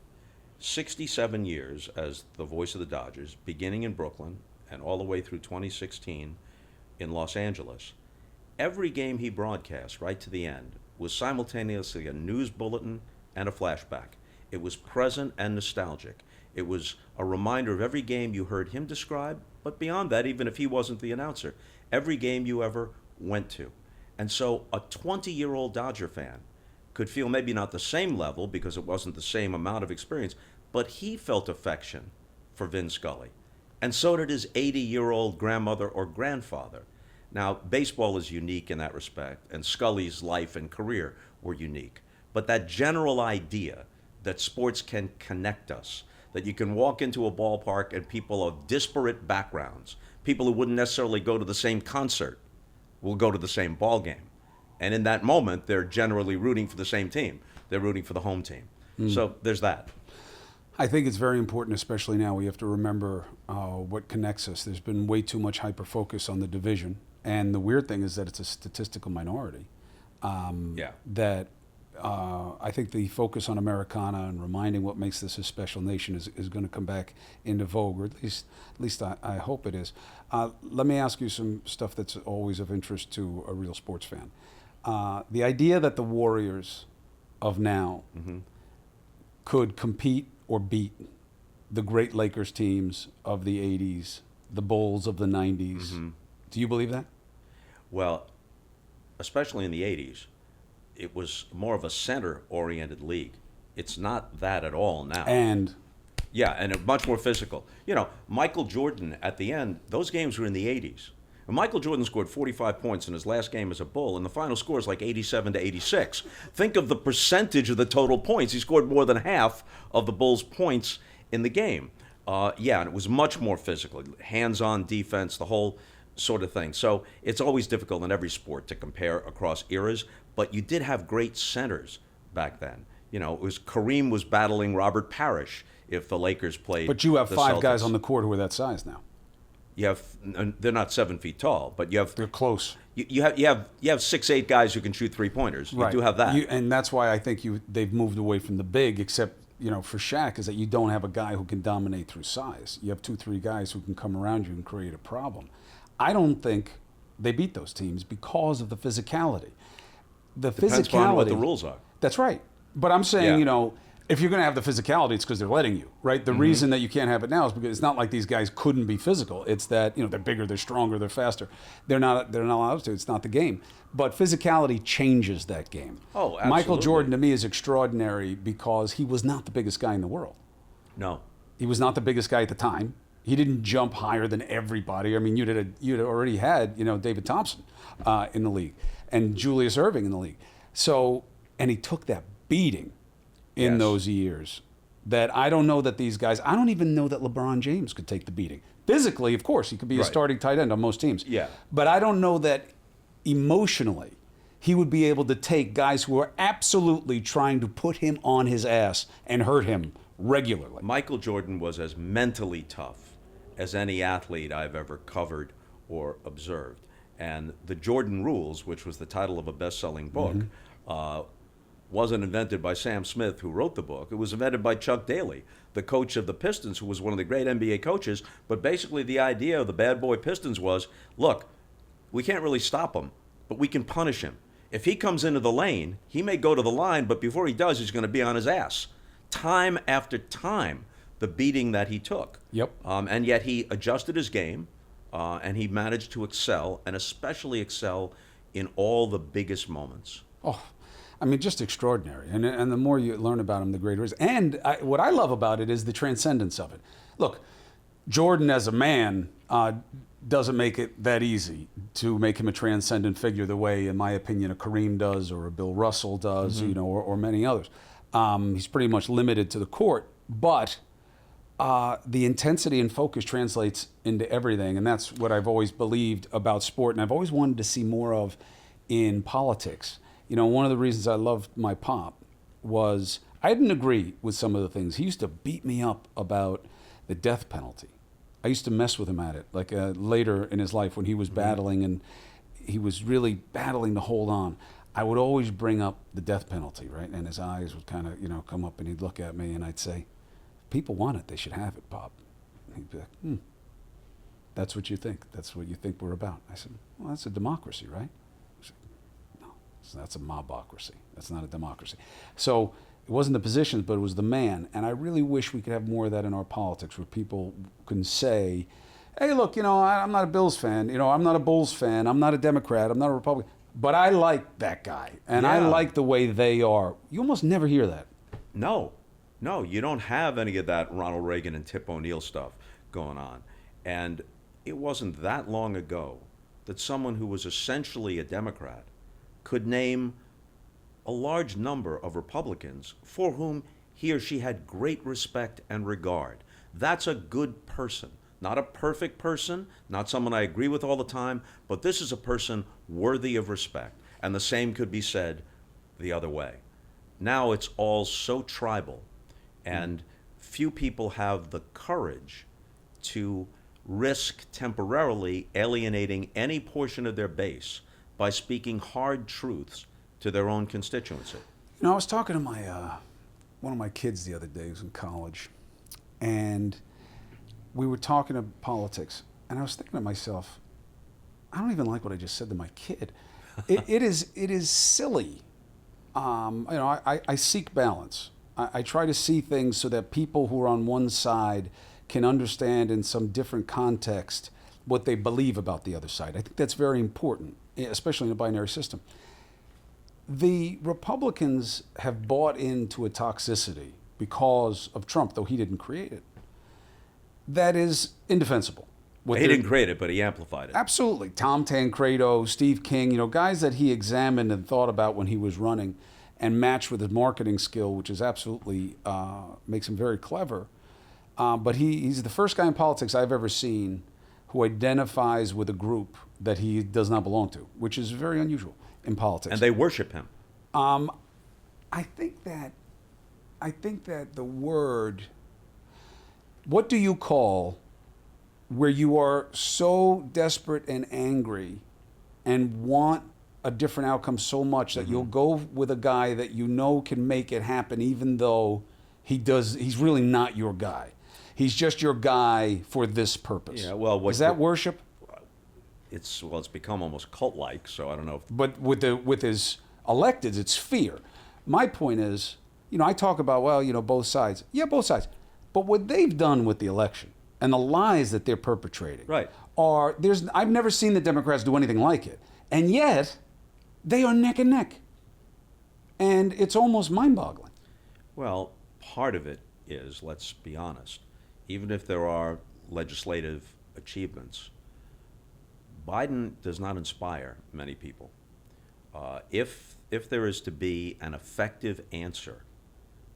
67 years as the voice of the Dodgers, beginning in Brooklyn and all the way through 2016 in Los Angeles. Every game he broadcast right to the end was simultaneously a news bulletin and a flashback. It was present and nostalgic. It was a reminder of every game you heard him describe, but beyond that, even if he wasn't the announcer, every game you ever went to. And so a 20-year-old Dodger fan could feel maybe not the same level because it wasn't the same amount of experience, but he felt affection for Vin Scully. And so did his 80-year-old grandmother or grandfather. Now, baseball is unique in that respect, and Scully's life and career were unique. But that general idea that sports can connect us, that you can walk into a ballpark and people of disparate backgrounds, people who wouldn't necessarily go to the same concert, will go to the same ball game. And in that moment, they're generally rooting for the same team. They're rooting for the home team. So there's that. I think it's very important, especially now. We have to remember what connects us. There's been way too much hyper-focus on the division. And the weird thing is that it's a statistical minority. That I think the focus on Americana and reminding what makes this a special nation is going to come back into vogue, or at least I hope it is. Let me ask you some stuff that's always of interest to a real sports fan. The idea that the Warriors of now could compete or beat the great Lakers teams of the 80s, the Bulls of the 90s. Do you believe that? Well, especially in the 80s, it was more of a center-oriented league. It's not that at all now. And much more physical. You know, Michael Jordan, at the end, those games were in the 80s. And Michael Jordan scored 45 points in his last game as a Bull, and the final score is like 87 to 86. Think of the percentage of the total points. He scored more than half of the Bulls' points in the game. And it was much more physical, hands-on defense, the whole sort of thing. So it's always difficult in every sport to compare across eras, but you did have great centers back then. You know, it was Kareem was battling Robert Parrish if the Lakers played. But you have the five Celtics. guys on the court who are that size now. You have, they're not 7 feet tall, but you have. They're close. You have 6'8" guys who can shoot 3-pointers. You do have that. And that's why I think they've moved away from the big, except for Shaq, is that you don't have a guy who can dominate through size. You have 2-3 guys who can come around you and create a problem. I don't think they beat those teams because of the physicality. Depends on what the rules are. That's right. But I'm saying, if you're going to have the physicality, it's because they're letting you, right? The reason that you can't have it now is because it's not like these guys couldn't be physical. It's that, they're bigger, they're stronger, they're faster. They're not allowed to. It's not the game. But physicality changes that game. Oh, absolutely. Michael Jordan, to me, is extraordinary because he was not the biggest guy in the world. No. He was not the biggest guy at the time. He didn't jump higher than everybody. I mean, you'd already had, David Thompson in the league and Julius Erving in the league. So, and he took that beating in those years that I don't know that these guys, I don't even know that LeBron James could take the beating. Physically, of course, he could be a starting tight end on most teams. Yeah. But I don't know that emotionally he would be able to take guys who are absolutely trying to put him on his ass and hurt him regularly. Michael Jordan was as mentally tough as any athlete I've ever covered or observed. And the Jordan Rules, which was the title of a best-selling book, wasn't invented by Sam Smith, who wrote the book. It was invented by Chuck Daly, the coach of the Pistons, who was one of the great NBA coaches. But basically the idea of the bad boy Pistons was, look, we can't really stop him, but we can punish him. If he comes into the lane, he may go to the line, but before he does, he's going to be on his ass. Time after time, the beating that he took. Yep. And yet he adjusted his game, and he managed to excel, and especially excel in all the biggest moments. Oh, I mean, just extraordinary. And the more you learn about him, the greater it is. And what I love about it is the transcendence of it. Look, Jordan as a man doesn't make it that easy to make him a transcendent figure the way, in my opinion, a Kareem does or a Bill Russell does, or many others. He's pretty much limited to the court. But the intensity and focus translates into everything. And that's what I've always believed about sport. And I've always wanted to see more of in politics. One of the reasons I loved my pop was I didn't agree with some of the things. He used to beat me up about the death penalty. I used to mess with him at it, like later in his life when he was battling and he was really battling to hold on. I would always bring up the death penalty, right? And his eyes would kind of, come up and he'd look at me and I'd say, people want it, they should have it, Bob. And he'd be like, that's what you think. That's what you think we're about. I said, well, that's a democracy, right? That's a mobocracy. That's not a democracy. So It wasn't the positions, but it was the man. And I really wish we could have more of that in our politics, where people can say, hey, look, I'm not a Bills fan. I'm not a Bulls fan. I'm not a Democrat. I'm not a Republican. But I like that guy. And I Yeah. like the way they are. You almost never hear that. No, you don't have any of that Ronald Reagan and Tip O'Neill stuff going on. And it wasn't that long ago that someone who was essentially a Democrat could name a large number of Republicans for whom he or she had great respect and regard. That's a good person. Not a perfect person, not someone I agree with all the time, but this is a person worthy of respect. And the same could be said the other way. Now it's all so tribal, and few people have the courage to risk temporarily alienating any portion of their base by speaking hard truths to their own constituency. I was talking to my one of my kids the other day, who's in college, and we were talking to politics, and I was thinking to myself, I don't even like what I just said to my kid. It is silly. I seek balance. I try to see things so that people who are on one side can understand in some different context what they believe about the other side. I think that's very important, especially in a binary system. The Republicans have bought into a toxicity because of Trump, though he didn't create it, that is indefensible. He didn't create it, but he amplified it. Absolutely. Tom Tancredo, Steve King, guys that he examined and thought about when he was running and matched with his marketing skill, which is absolutely makes him very clever. But he's the first guy in politics I've ever seen who identifies with a group that he does not belong to, which is very unusual in politics. And they worship him. I think that the word, what do you call where you are so desperate and angry and want a different outcome so much that you'll go with a guy that can make it happen, even though he's really not your guy. He's just your guy for this purpose. Yeah, well, is that worship? It's become almost cult-like, so I don't know. But with his electeds, it's fear. My point is, I talk about, both sides. Yeah, both sides. But what they've done with the election and the lies that they're perpetrating Right. I've never seen the Democrats do anything like it. And yet, they are neck and neck. And it's almost mind-boggling. Well, part of it is, let's be honest, even if there are legislative achievements, Biden does not inspire many people. If there is to be an effective answer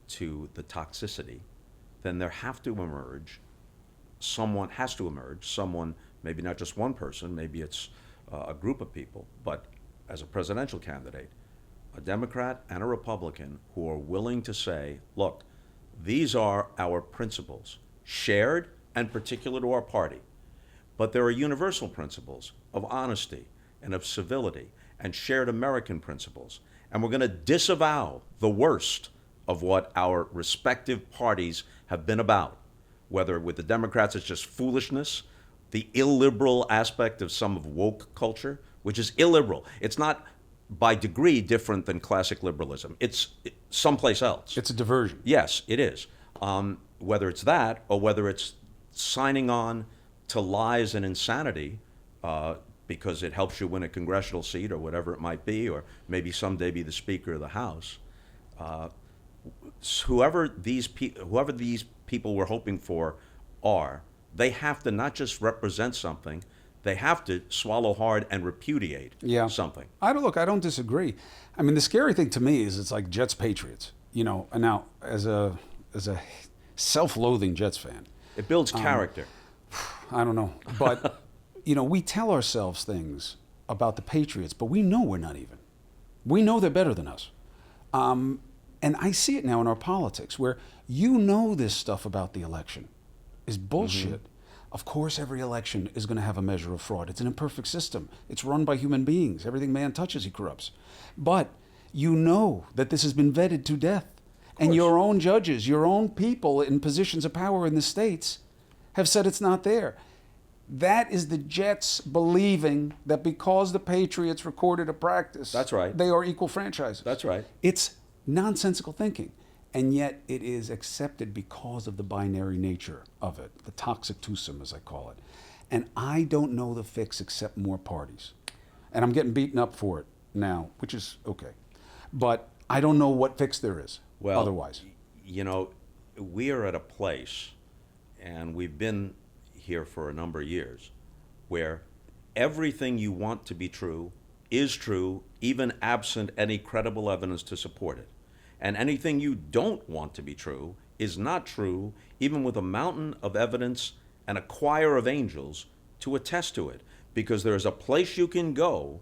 to the toxicity, then there someone has to emerge, maybe not just one person, maybe it's a group of people, but as a presidential candidate, a Democrat and a Republican who are willing to say, look, these are our principles, shared and particular to our party. But there are universal principles of honesty and of civility and shared American principles. And we're going to disavow the worst of what our respective parties have been about. Whether with the Democrats it's just foolishness, the illiberal aspect of some of woke culture, which is illiberal. It's not by degree different than classic liberalism. It's someplace else. It's a diversion. Yes, it is. Whether it's that or whether it's signing on to lies and insanity because it helps you win a congressional seat or whatever it might be, or maybe someday be the Speaker of the House. Whoever these people we're hoping for are, they have to not just represent something, they have to swallow hard and repudiate something. I don't disagree. I mean, the scary thing to me is it's like Jets Patriots, and now as a self-loathing Jets fan, it builds character. I don't know, but we tell ourselves things about the Patriots, but we know we're not even. We know they're better than us. And I see it now in our politics where this stuff about the election is bullshit. Mm-hmm. Of course, every election is going to have a measure of fraud. It's an imperfect system. It's run by human beings. Everything man touches, he corrupts. But that this has been vetted to death. And your own judges, your own people in positions of power in the states have said it's not there. That is the Jets believing that because the Patriots recorded a practice, that's right, they are equal franchises. That's right. It's nonsensical thinking. And yet it is accepted because of the binary nature of it, the toxic twosome, as I call it. And I don't know the fix except more parties. And I'm getting beaten up for it now, which is okay. But I don't know what fix there is otherwise. You know, we are at a place, and we've been here for a number of years, where everything you want to be true is true, even absent any credible evidence to support it. And anything you don't want to be true is not true, even with a mountain of evidence and a choir of angels to attest to it. Because there is a place you can go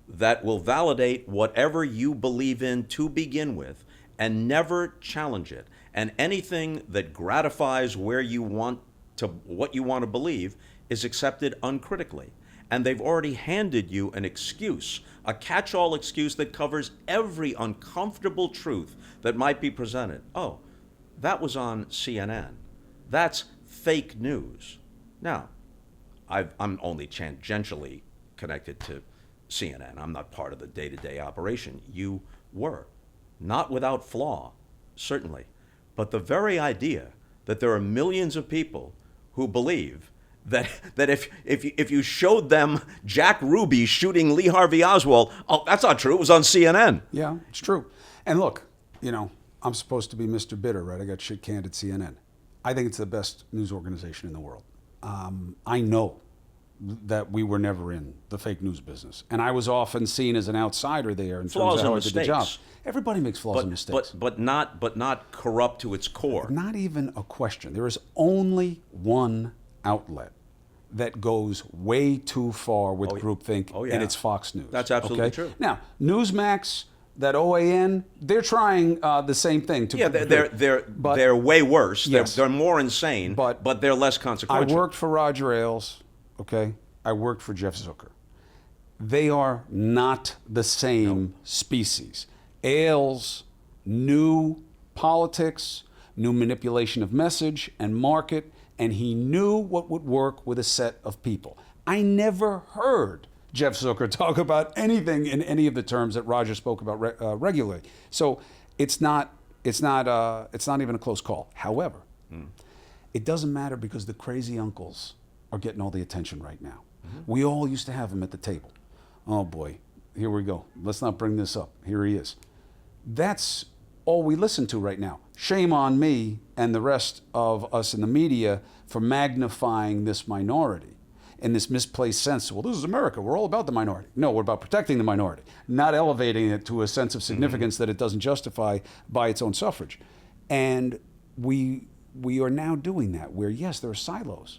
that will validate whatever you believe in to begin with and never challenge it. And anything that gratifies what you want to believe is accepted uncritically. And they've already handed you an excuse, a catch-all excuse that covers every uncomfortable truth that might be presented. Oh, that was on CNN. That's fake news. Now, I'm only tangentially connected to CNN. I'm not part of the day-to-day operation. You were. Not without flaw, certainly. But the very idea that there are millions of people who believe that if you showed them Jack Ruby shooting Lee Harvey Oswald, oh, that's not true. It was on CNN. Yeah, it's true. And look, you know, I'm supposed to be Mr. Bitter, right? I got shit canned at CNN. I think it's the best news organization in the world. I know that we were never in the fake news business, and I was often seen as an outsider there in Flaws terms of how and I did the job. mistakes. Everybody makes flaws and mistakes. But not corrupt to its core. Not even a question. There is only one outlet that goes way too far with groupthink, and it's Fox News. That's absolutely true. Now, Newsmax, that OAN, they're trying the same thing. They're way worse. Yes. They're more insane, but they're less consequential. I worked for Roger Ailes, okay? I worked for Jeff Zucker. They are not the same species. Ailes knew politics, knew manipulation of message and market, and he knew what would work with a set of people. I never heard Jeff Zucker talk about anything in any of the terms that Roger spoke about regularly. So it's not even a close call. However, it doesn't matter because the crazy uncles are getting all the attention right now. We all used to have him at the table. Oh boy, here we go. Let's not bring this up. Here he is. That's all we listen to right now. Shame on me and the rest of us in the media for magnifying this minority in this misplaced sense. Well, this is America. We're all about the minority. No, we're about protecting the minority, not elevating it to a sense of significance that it doesn't justify by its own suffrage. And we are now doing that where, yes, there are silos.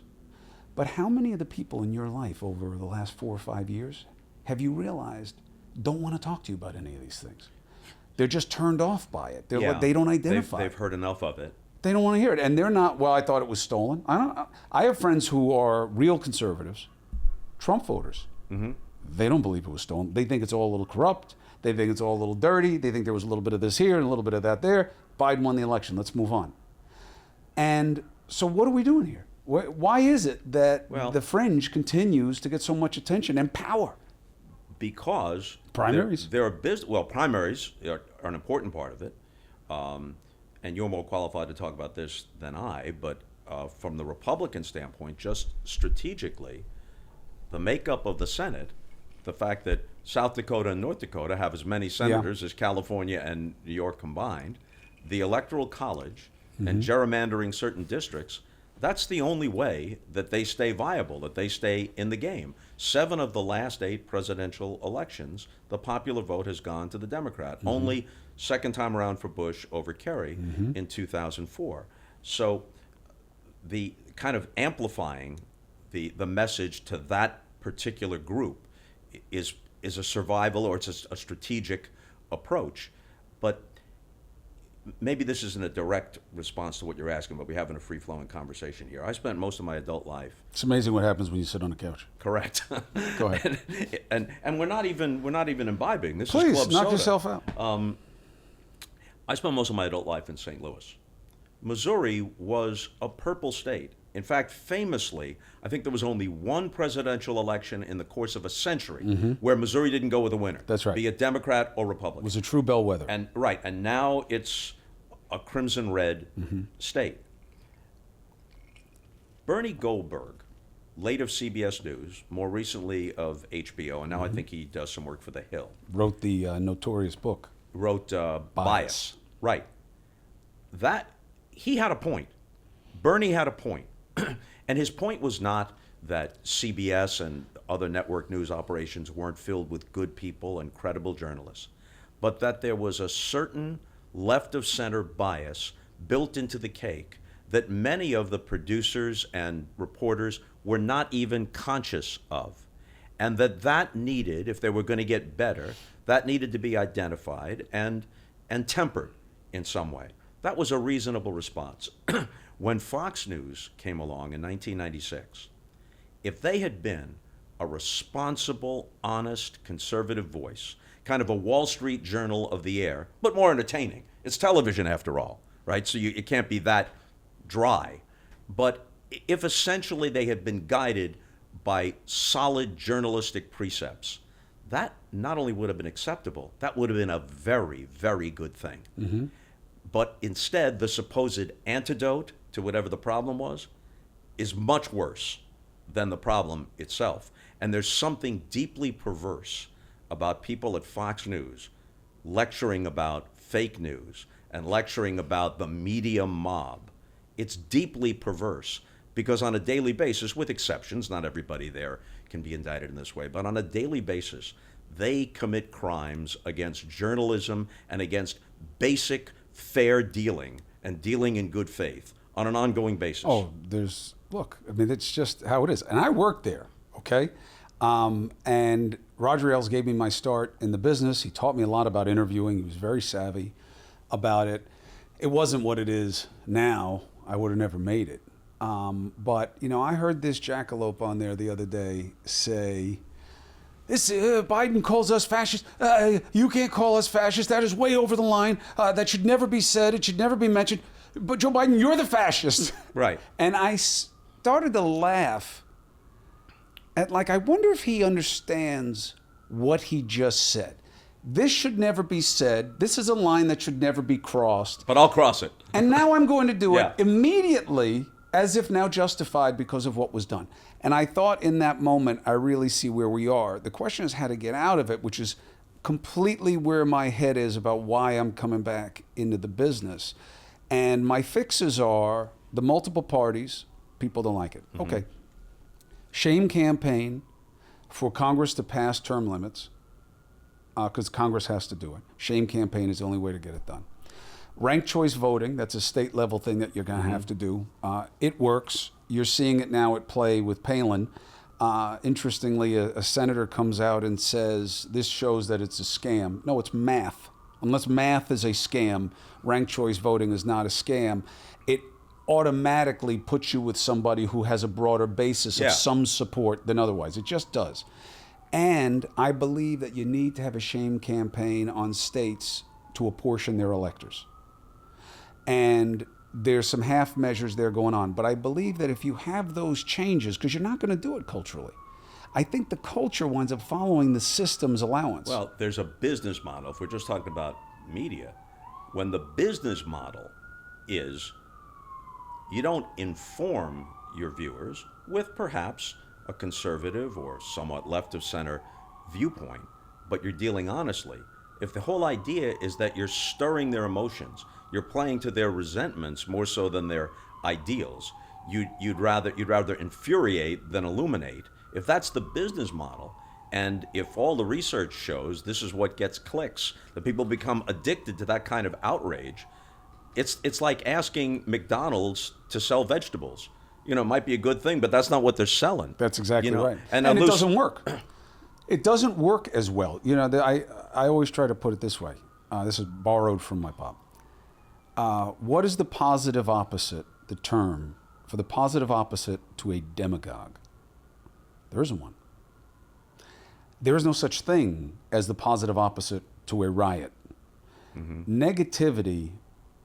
But how many of the people in your life over the last 4 or 5 years have you realized don't want to talk to you about any of these things? They're just turned off by it. They don't identify. They've heard enough of it. They don't want to hear it. And they're not, well, I thought it was stolen. I have friends who are real conservatives, Trump voters. They don't believe it was stolen. They think it's all a little corrupt. They think it's all a little dirty. They think there was a little bit of this here and a little bit of that there. Biden won the election. Let's move on. And so what are we doing here? Why is it that the fringe continues to get so much attention and power? Because primaries. Primaries are an important part of it, and you're more qualified to talk about this than I. But from the Republican standpoint, just strategically, the makeup of the Senate, the fact that South Dakota and North Dakota have as many senators as California and New York combined, the Electoral College, and gerrymandering certain districts. That's the only way that they stay viable, that they stay in the game. 7 of the last 8 presidential elections, the popular vote has gone to the Democrat. Only second time around for Bush over Kerry in 2004. So the kind of amplifying the message to that particular group is a survival, or it's a strategic approach. But maybe this isn't a direct response to what you're asking, but we're having a free-flowing conversation here. I spent most of my adult life. It's amazing what happens when you sit on the couch. Correct. Go ahead. and we're not even imbibing. This Please, is Club knock Soda. yourself out. I spent most of my adult life in St. Louis. Missouri was a purple state. In fact, famously, I think there was only one presidential election in the course of a century where Missouri didn't go with a winner. That's right. Be it Democrat or Republican. It was a true bellwether. And now it's a crimson red state. Bernie Goldberg, late of CBS News, more recently of HBO, and now I think he does some work for The Hill. Wrote the notorious book. Wrote Bias. Right. That, he had a point. Bernie had a point. And his point was not that CBS and other network news operations weren't filled with good people and credible journalists, but that there was a certain left-of-center bias built into the cake that many of the producers and reporters were not even conscious of. And that needed, if they were going to get better, that needed to be identified and tempered in some way. That was a reasonable response. When Fox News came along in 1996, if they had been a responsible, honest, conservative voice, kind of a Wall Street Journal of the air, but more entertaining. It's television after all, right? So it can't be that dry. But if essentially they had been guided by solid journalistic precepts, that not only would have been acceptable, that would have been a very, very good thing. Mm-hmm. But instead, the supposed antidote to whatever the problem was is much worse than the problem itself. And there's something deeply perverse about people at Fox News lecturing about fake news and lecturing about the media mob. It's deeply perverse because on a daily basis, with exceptions, not everybody there can be indicted in this way, but on a daily basis, they commit crimes against journalism and against basic fair dealing and dealing in good faith on an ongoing basis. Oh, look, I mean, it's just how it is. And I worked there, okay? And Roger Ailes gave me my start in the business. He taught me a lot about interviewing. He was very savvy about it. It wasn't what it is now. I would have never made it. But, I heard this jackalope on there the other day say, This Biden calls us fascist. You can't call us fascist. That is way over the line. That should never be said. It should never be mentioned. But Joe Biden, you're the fascist. Right. And I started to laugh at, I wonder if he understands what he just said. This should never be said. This is a line that should never be crossed. But I'll cross it. And now I'm going to do Yeah. it immediately, as if now justified because of what was done. And I thought in that moment, I really see where we are. The question is how to get out of it, which is completely where my head is about why I'm coming back into the business. And my fixes are the multiple parties. People don't like it. Mm-hmm. Okay. Shame campaign for Congress to pass term limits, because Congress has to do it. Shame campaign is the only way to get it done. Ranked choice voting, that's a state level thing that you're going to have to do. It works. You're seeing it now at play with Palin. Interestingly, a senator comes out and says, this shows that it's a scam. No, it's math. Unless math is a scam, ranked choice voting is not a scam. It automatically puts you with somebody who has a broader basis of some support than otherwise. It just does. And I believe that you need to have a shame campaign on states to apportion their electors. And there's some half measures there going on. But I believe that if you have those changes, because you're not going to do it culturally, I think the culture winds up following the system's allowance. Well, there's a business model. If we're just talking about media, when the business model is you don't inform your viewers with perhaps a conservative or somewhat left of center viewpoint, but you're dealing honestly. If the whole idea is that you're stirring their emotions, you're playing to their resentments more so than their ideals, you'd rather infuriate than illuminate. If that's the business model, and if all the research shows this is what gets clicks, that people become addicted to that kind of outrage, it's like asking McDonald's to sell vegetables. It might be a good thing, but that's not what they're selling. That's exactly right. And it doesn't work. It doesn't work as well. I always try to put it this way. This is borrowed from my pop. What is the positive opposite, the term, for the positive opposite to a demagogue? There isn't one. There is no such thing as the positive opposite to a riot. Mm-hmm. Negativity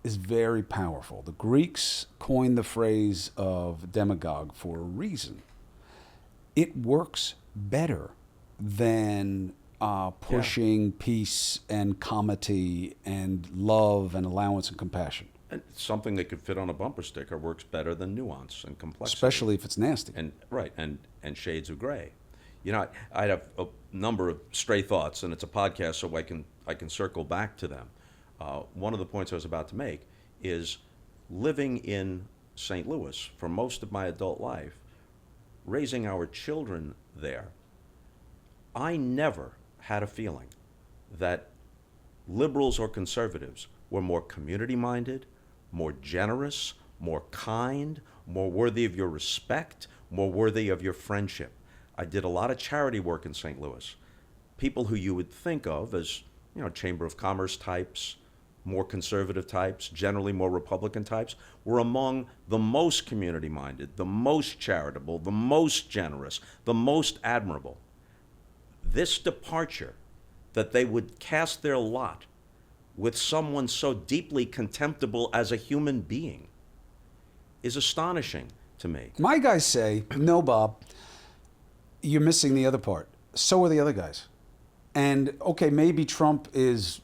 is very powerful. The Greeks coined the phrase of demagogue for a reason. It works better than pushing peace and comity and love and allowance and compassion. And something that could fit on a bumper sticker works better than nuance and complexity. Especially if it's nasty. And right, and shades of gray. You know, I have a number of stray thoughts, and it's a podcast, so I can circle back to them. One of the points I was about to make is living in St. Louis for most of my adult life, raising our children there. I never had a feeling that liberals or conservatives were more community-minded, more generous, more kind, more worthy of your respect, more worthy of your friendship. I did a lot of charity work in St. Louis. People who you would think of as, Chamber of Commerce types, more conservative types, generally more Republican types, were among the most community-minded, the most charitable, the most generous, the most admirable. This departure, that they would cast their lot with someone so deeply contemptible as a human being, is astonishing to me. My guys say, no, Bob, you're missing the other part. So are the other guys. And, okay, maybe Trump is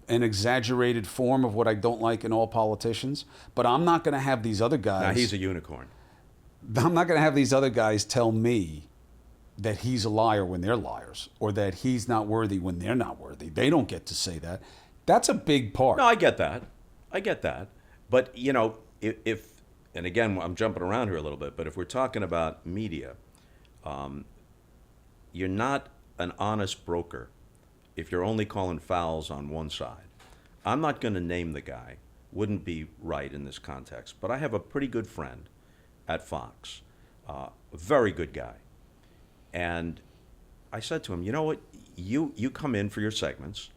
an exaggerated form of what I don't like in all politicians, but I'm not going to have these other guys. Now, he's a unicorn. I'm not going to have these other guys tell me that he's a liar when they're liars, or that he's not worthy when they're not worthy. They don't get to say that. That's a big part. No, I get that. But, if and again, I'm jumping around here a little bit, but if we're talking about media, you're not an honest broker if you're only calling fouls on one side. I'm not going to name the guy. Wouldn't be right in this context. But I have a pretty good friend at Fox, a very good guy. And I said to him, you know what, you come in for your segments,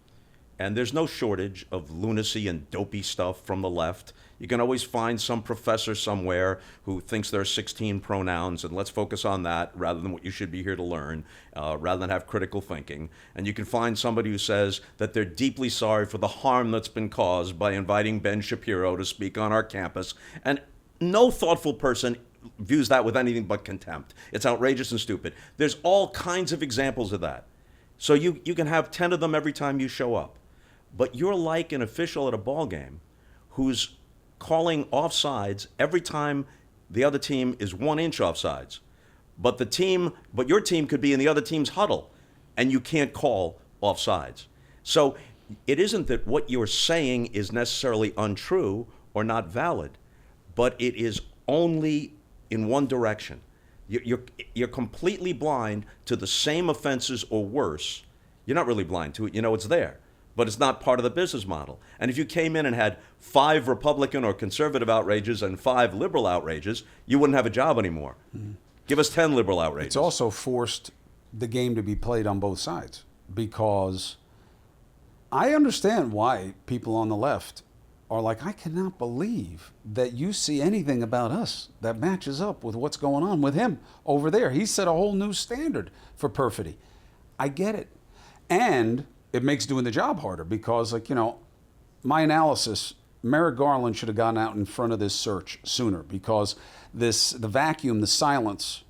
and there's no shortage of lunacy and dopey stuff from the left. You can always find some professor somewhere who thinks there are 16 pronouns, and let's focus on that rather than what you should be here to learn, rather than have critical thinking. And you can find somebody who says that they're deeply sorry for the harm that's been caused by inviting Ben Shapiro to speak on our campus. And no thoughtful person views that with anything but contempt. It's outrageous and stupid. There's all kinds of examples of that. So you can have 10 of them every time you show up. But you're like an official at a ball game who's calling offsides every time the other team is 1 inch offsides. But your team could be in the other team's huddle, and you can't call offsides. So it isn't that what you're saying is necessarily untrue or not valid, but it is only in one direction. You're completely blind to the same offenses or worse. You're not really blind to it. You know it's there, but it's not part of the business model. And if you came in and had 5 Republican or conservative outrages and 5 liberal outrages, you wouldn't have a job anymore. Mm-hmm. Give us 10 liberal outrages. It's also forced the game to be played on both sides, because I understand why people on the left are like, I cannot believe that you see anything about us that matches up with what's going on with him over there. He set a whole new standard for perfidy. I get it. And it makes doing the job harder because, my analysis, Merrick Garland should have gotten out in front of this search sooner, because the vacuum, the silence,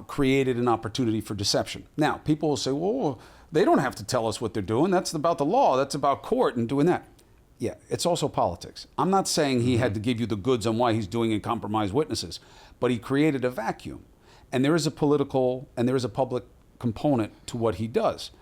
created an opportunity for deception. Now, people will say, well, they don't have to tell us what they're doing. That's about the law. That's about court and doing that. Yeah, it's also politics. I'm not saying he had to give you the goods on why he's doing and compromise witnesses, but he created a vacuum. And there is a political and there is a public component to what he does.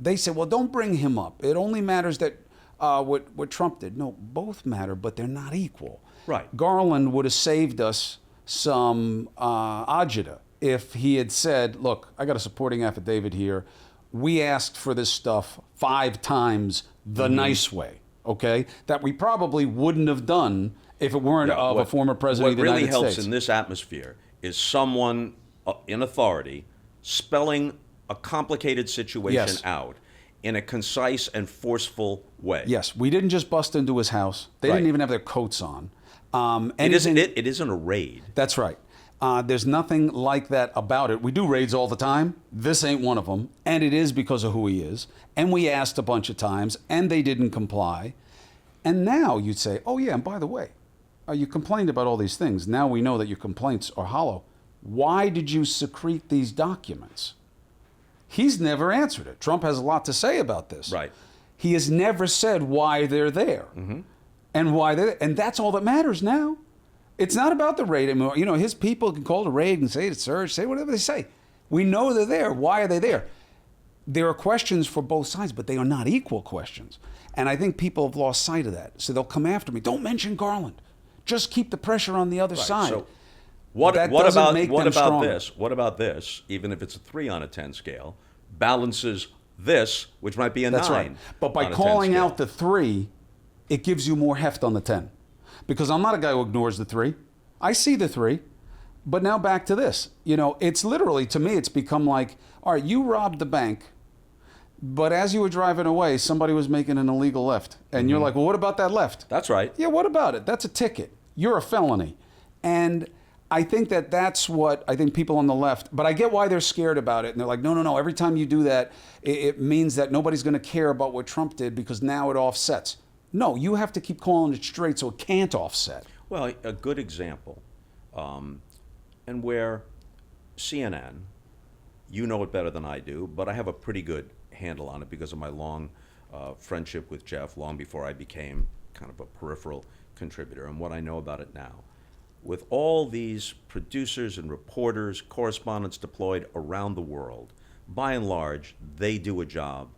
They say, well, don't bring him up. It only matters that what Trump did. No, both matter, but they're not equal. Right. Garland would have saved us some agita if he had said, look, I got a supporting affidavit here. We asked for this stuff 5 times the nice way. Okay, that we probably wouldn't have done if it weren't of a former president of the United States. What really helps in this atmosphere is someone in authority spelling a complicated situation out in a concise and forceful way. Yes, we didn't just bust into his house. They didn't even have their coats on. It isn't a raid. That's right. There's nothing like that about it. We do raids all the time. This ain't one of them. And it is because of who he is. And we asked a bunch of times, and they didn't comply. And now you'd say, oh, yeah, and by the way, you complained about all these things. Now we know that your complaints are hollow. Why did you secrete these documents? He's never answered it. Trump has a lot to say about this. Right. He has never said why they're there. Mm-hmm. and why and that's all that matters now. It's not about the raid anymore. You know, his people can call it a raid and say it's surge, say whatever they say. We know they're there. Why are they there? There are questions for both sides, but they are not equal questions. And I think people have lost sight of that. So they'll come after me. Don't mention Garland. Just keep the pressure on the other side. So what That about doesn't make them stronger. this? What about this? Even if it's a 3 on a 10 scale, balances this, which might be a 9. That's right. But by on a 10 calling scale. out the 3, it gives you more heft on the 10. Because I'm not a guy who ignores the 3. I see the 3. But now back to this. You know, it's literally, to me, it's become like, all right, you robbed the bank, but as you were driving away, somebody was making an illegal left. And you're like, well, what about that left? That's right. Yeah, what about it? That's a ticket. You're a felony. And I think that's what I think people on the left, but I get why they're scared about it. And they're like, no. Every time you do that, it means that nobody's going to care about what Trump did because now it offsets. No, you have to keep calling it straight so it can't offset. Well, a good example, and where CNN, you know it better than I do, but I have a pretty good handle on it because of my long friendship with Jeff, long before I became kind of a peripheral contributor, and what I know about it now. With all these producers and reporters, correspondents deployed around the world, by and large, they do a job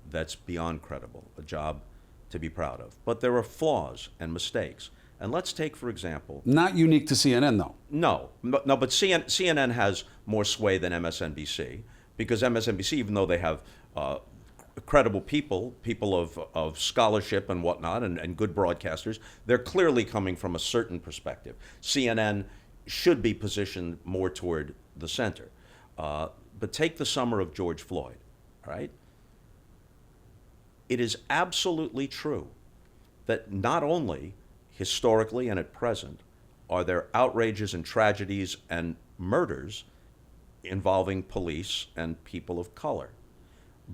that's beyond credible, a job to be proud of. But there are flaws and mistakes. And let's take, for example... Not unique to CNN, though. No, but CNN has more sway than MSNBC, because MSNBC, even though they have credible people of scholarship and whatnot, and good broadcasters, they're clearly coming from a certain perspective. CNN should be positioned more toward the center. But take the summer of George Floyd, all right? It is absolutely true that not only historically and at present are there outrages and tragedies and murders involving police and people of color,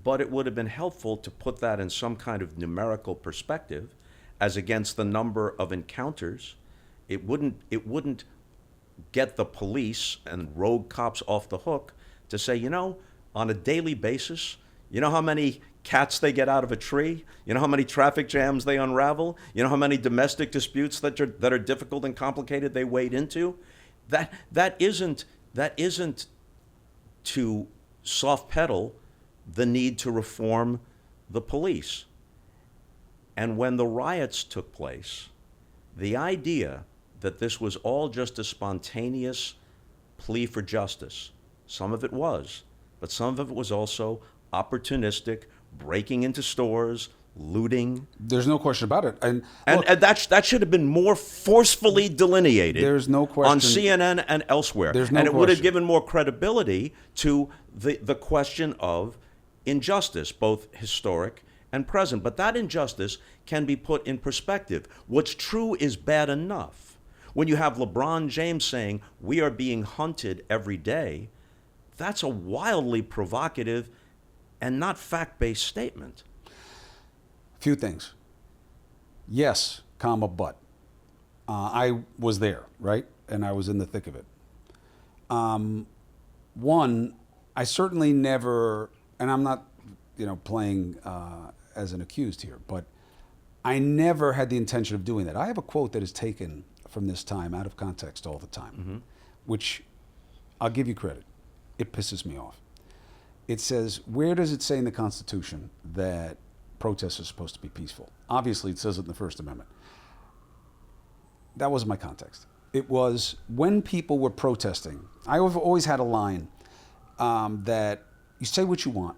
but it would have been helpful to put that in some kind of numerical perspective as against the number of encounters. It wouldn't get the police and rogue cops off the hook to say, you know, on a daily basis, you know how many cats they get out of a tree? You know how many traffic jams they unravel? You know how many domestic disputes that are difficult and complicated they wade into? That isn't to soft pedal the need to reform the police. And when the riots took place, the idea that this was all just a spontaneous plea for justice, some of it was, but some of it was also opportunistic, breaking into stores, looting. There's no question about it. And that should have been more forcefully delineated. There's no question. On CNN and elsewhere. There's no and it would have question. given more credibility to the question of injustice, both historic and present. But that injustice can be put in perspective. What's true is bad enough. When you have LeBron James saying, we are being hunted every day, that's a wildly provocative and not fact-based statement. Few things. Yes, comma, but. I was there, right? And I was in the thick of it. One, I certainly never, and I'm not, playing as an accused here, but I never had the intention of doing that. I have a quote that is taken from this time out of context all the time, which I'll give you credit. It pisses me off. It says, where does it say in the Constitution that protests are supposed to be peaceful? Obviously, it says it in the First Amendment. That wasn't my context. It was when people were protesting. I've always had a line that you say what you want,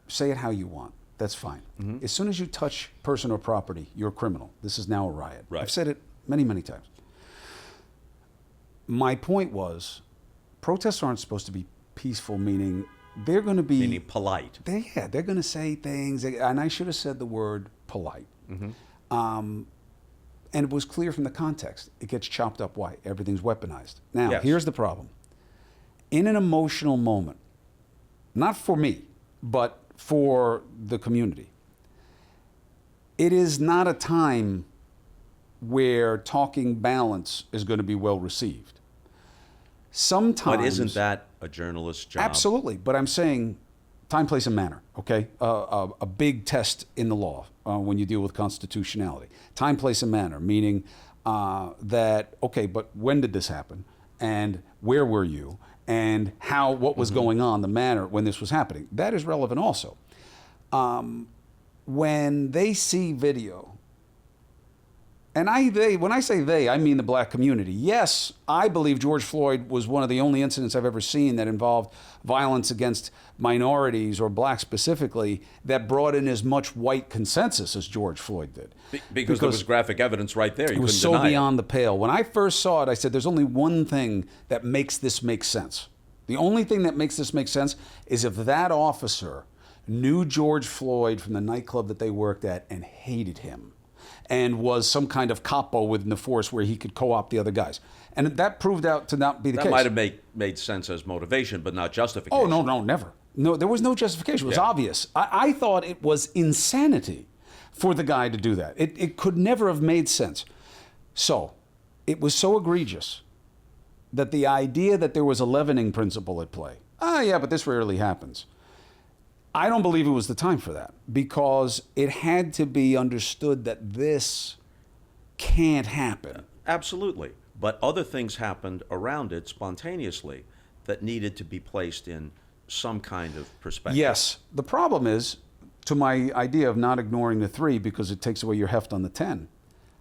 say it how you want. That's fine. As soon as you touch person or property, you're a criminal. This is now a riot. Right. I've said it many, many times. My point was, protests aren't supposed to be peaceful, meaning they're going to be... Meaning polite. They're going to say things, and I should have said the word polite. And it was clear from the context. It gets chopped up. Why? Everything's weaponized. Now, Yes. Here's the problem. In an emotional moment, not for me, but for the community, it is not a time where talking balance is going to be well received. Sometimes... But isn't that a journalist's job? Absolutely. But I'm saying time, place, and manner, okay? A big test in the law when you deal with constitutionality. Time, place, and manner, meaning that, okay, but when did this happen? And where were you? And what was going on, the manner when this was happening. That is relevant also. When they see video, and when I say they, I mean the black community. Yes, I believe George Floyd was one of the only incidents I've ever seen that involved violence against minorities or blacks specifically that brought in as much white consensus as George Floyd did. Because there was graphic evidence right there. It was so beyond the pale. When I first saw it, I said, there's only one thing that makes this make sense. The only thing that makes this make sense is if that officer knew George Floyd from the nightclub that they worked at and hated him, and was some kind of capo within the force where he could co-opt the other guys. And that proved out to not be the case. That might have made sense as motivation, but not justification. Oh, no, never. No, there was no justification. It was obvious. I thought it was insanity for the guy to do that. It could never have made sense. So it was so egregious that the idea that there was a leavening principle at play, yeah, but this rarely happens. I don't believe it was the time for that, because it had to be understood that this can't happen. Absolutely. But other things happened around it spontaneously that needed to be placed in some kind of perspective. Yes. The problem is, to my idea of not ignoring the 3 because it takes away your heft on the 10,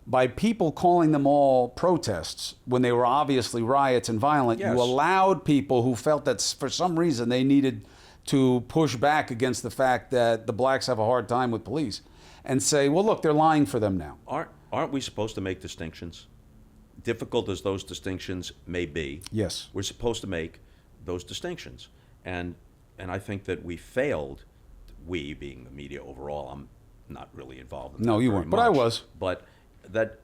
by people calling them all protests when they were obviously riots and violent, you allowed people who felt that for some reason they needed to push back against the fact that the blacks have a hard time with police and say, well, look, they're lying for them now. Aren't we supposed to make distinctions? Difficult as those distinctions may be, yes, we're supposed to make those distinctions. And I think that we failed, we being the media overall. I'm not really involved in that. No, you weren't, but I was. But that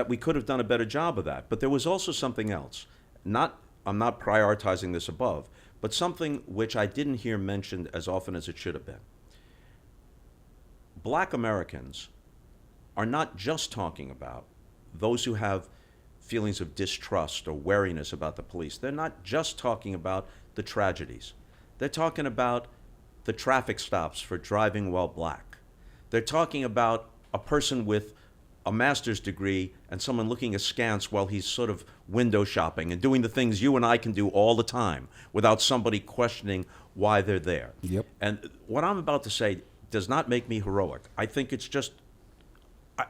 we could have done a better job of that. But there was also something else. I'm not prioritizing this above, but something which I didn't hear mentioned as often as it should have been. Black Americans are not just talking about those who have feelings of distrust or wariness about the police. They're not just talking about the tragedies. They're talking about the traffic stops for driving while black. They're talking about a person with a master's degree and someone looking askance while he's sort of window shopping and doing the things you and I can do all the time without somebody questioning why they're there. Yep. And what I'm about to say does not make me heroic. I think it's just,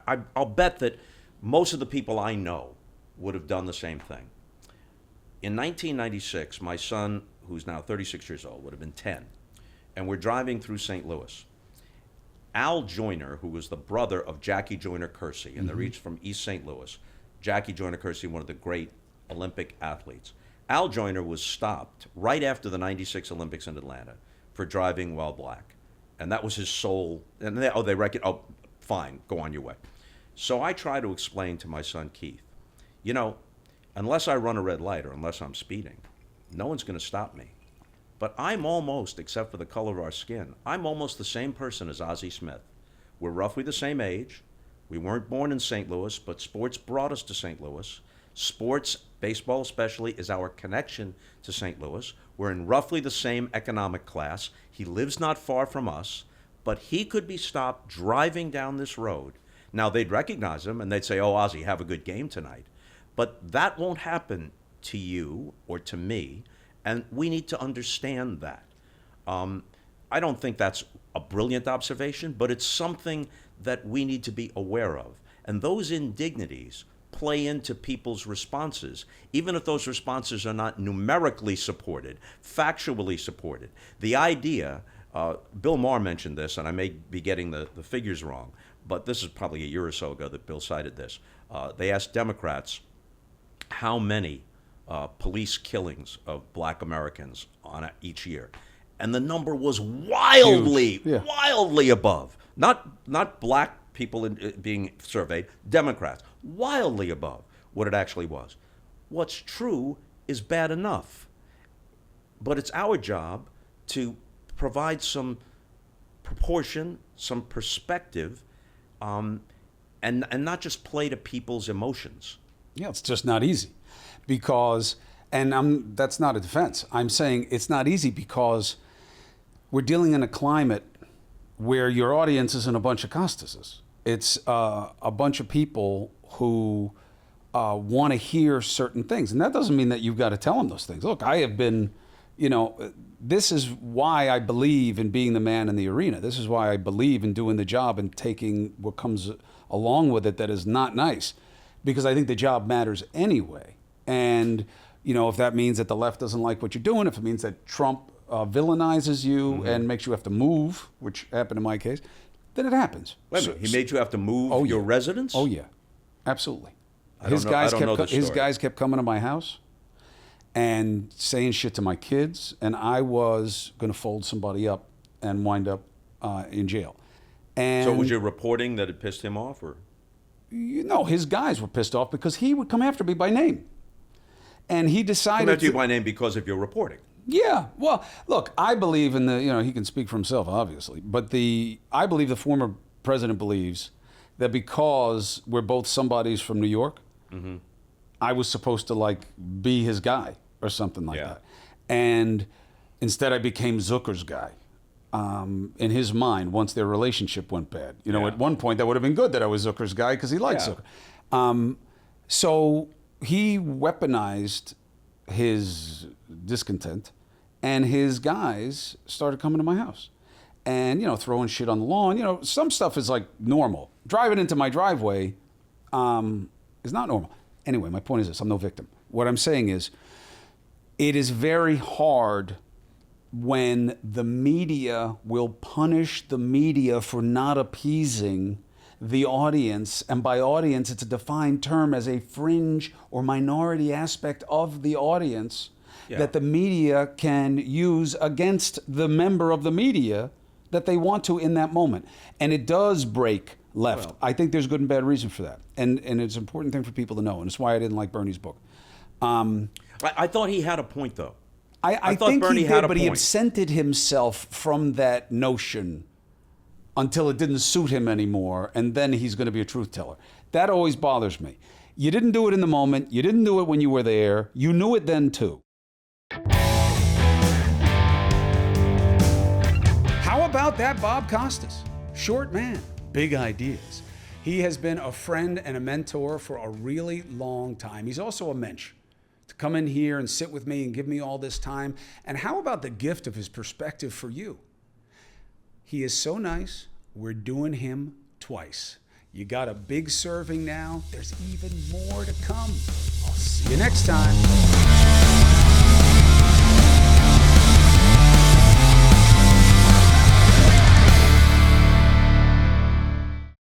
I'll bet that most of the people I know would have done the same thing. In 1996, my son, who's now 36 years old, would have been 10, and we're driving through St. Louis. Al Joyner, who was the brother of Jackie Joyner-Kersee, and they're each from East St. Louis. Jackie Joyner-Kersee, one of the great Olympic athletes. Al Joyner was stopped right after the 96 Olympics in Atlanta for driving while black. And that was his sole, and they reckon, oh, fine, go on your way. So I try to explain to my son Keith, you know, unless I run a red light or unless I'm speeding, no one's going to stop me. But I'm almost, except for the color of our skin, I'm almost the same person as Ozzie Smith. We're roughly the same age. We weren't born in St. Louis, but sports brought us to St. Louis. Sports, baseball especially, is our connection to St. Louis. We're in roughly the same economic class. He lives not far from us, but he could be stopped driving down this road. Now, they'd recognize him and they'd say, oh, Ozzie, have a good game tonight. But that won't happen to you or to me. And we need to understand that. I don't think that's a brilliant observation, but it's something that we need to be aware of. And those indignities play into people's responses, even if those responses are not numerically supported, factually supported. The idea, Bill Maher mentioned this, and I may be getting the figures wrong, but this is probably a year or so ago that Bill cited this. They asked Democrats how many police killings of black Americans on each year. And the number was wildly above. Not black people being surveyed, Democrats, wildly above what it actually was. What's true is bad enough. But it's our job to provide some proportion, some perspective, and not just play to people's emotions. Yeah, it's just not easy. Because, and that's not a defense, I'm saying it's not easy because we're dealing in a climate where your audience isn't a bunch of Costases. It's a bunch of people who want to hear certain things. And that doesn't mean that you've got to tell them those things. Look, I have been, this is why I believe in being the man in the arena. This is why I believe in doing the job and taking what comes along with it that is not nice. Because I think the job matters anyway. And, if that means that the left doesn't like what you're doing, if it means that Trump villainizes you and makes you have to move, which happened in my case, then it happens. Wait a minute, he made you have to move your residence? Oh, yeah. Absolutely. I don't know the His story. guys kept coming to my house and saying shit to my kids, and I was going to fold somebody up and wind up in jail. And So was your reporting that it pissed him off, or? His guys were pissed off because he would come after me by name. And he decided Come after you by name because of your reporting. Yeah, well, look, I believe in he can speak for himself, obviously, but I believe the former president believes that because we're both somebodies from New York, I was supposed to be his guy or something like that. And instead I became Zucker's guy. In his mind, once their relationship went bad. At one point that would have been good that I was Zucker's guy because he liked Zucker. So he weaponized his discontent, and his guys started coming to my house and, throwing shit on the lawn. Some stuff is normal. Driving into my driveway is not normal. Anyway, my point is this, I'm no victim. What I'm saying is, it is very hard when the media will punish the media for not appeasing the audience, and by audience, it's a defined term as a fringe or minority aspect of the audience that the media can use against the member of the media that they want to in that moment. And it does break left. Well, I think there's good and bad reason for that. And it's an important thing for people to know, and it's why I didn't like Bernie's book. I thought he had a point, though. I thought think Bernie he had did, a but he point. absented himself from that notion until it didn't suit him anymore, and then he's going to be a truth teller. That always bothers me. You didn't do it in the moment. You didn't do it when you were there. You knew it then, too. How about that Bob Costas? Short man, big ideas. He has been a friend and a mentor for a really long time. He's also a mensch. To come in here and sit with me and give me all this time. And how about the gift of his perspective for you? He is so nice, we're doing him twice. You got a big serving now. There's even more to come. I'll see you next time.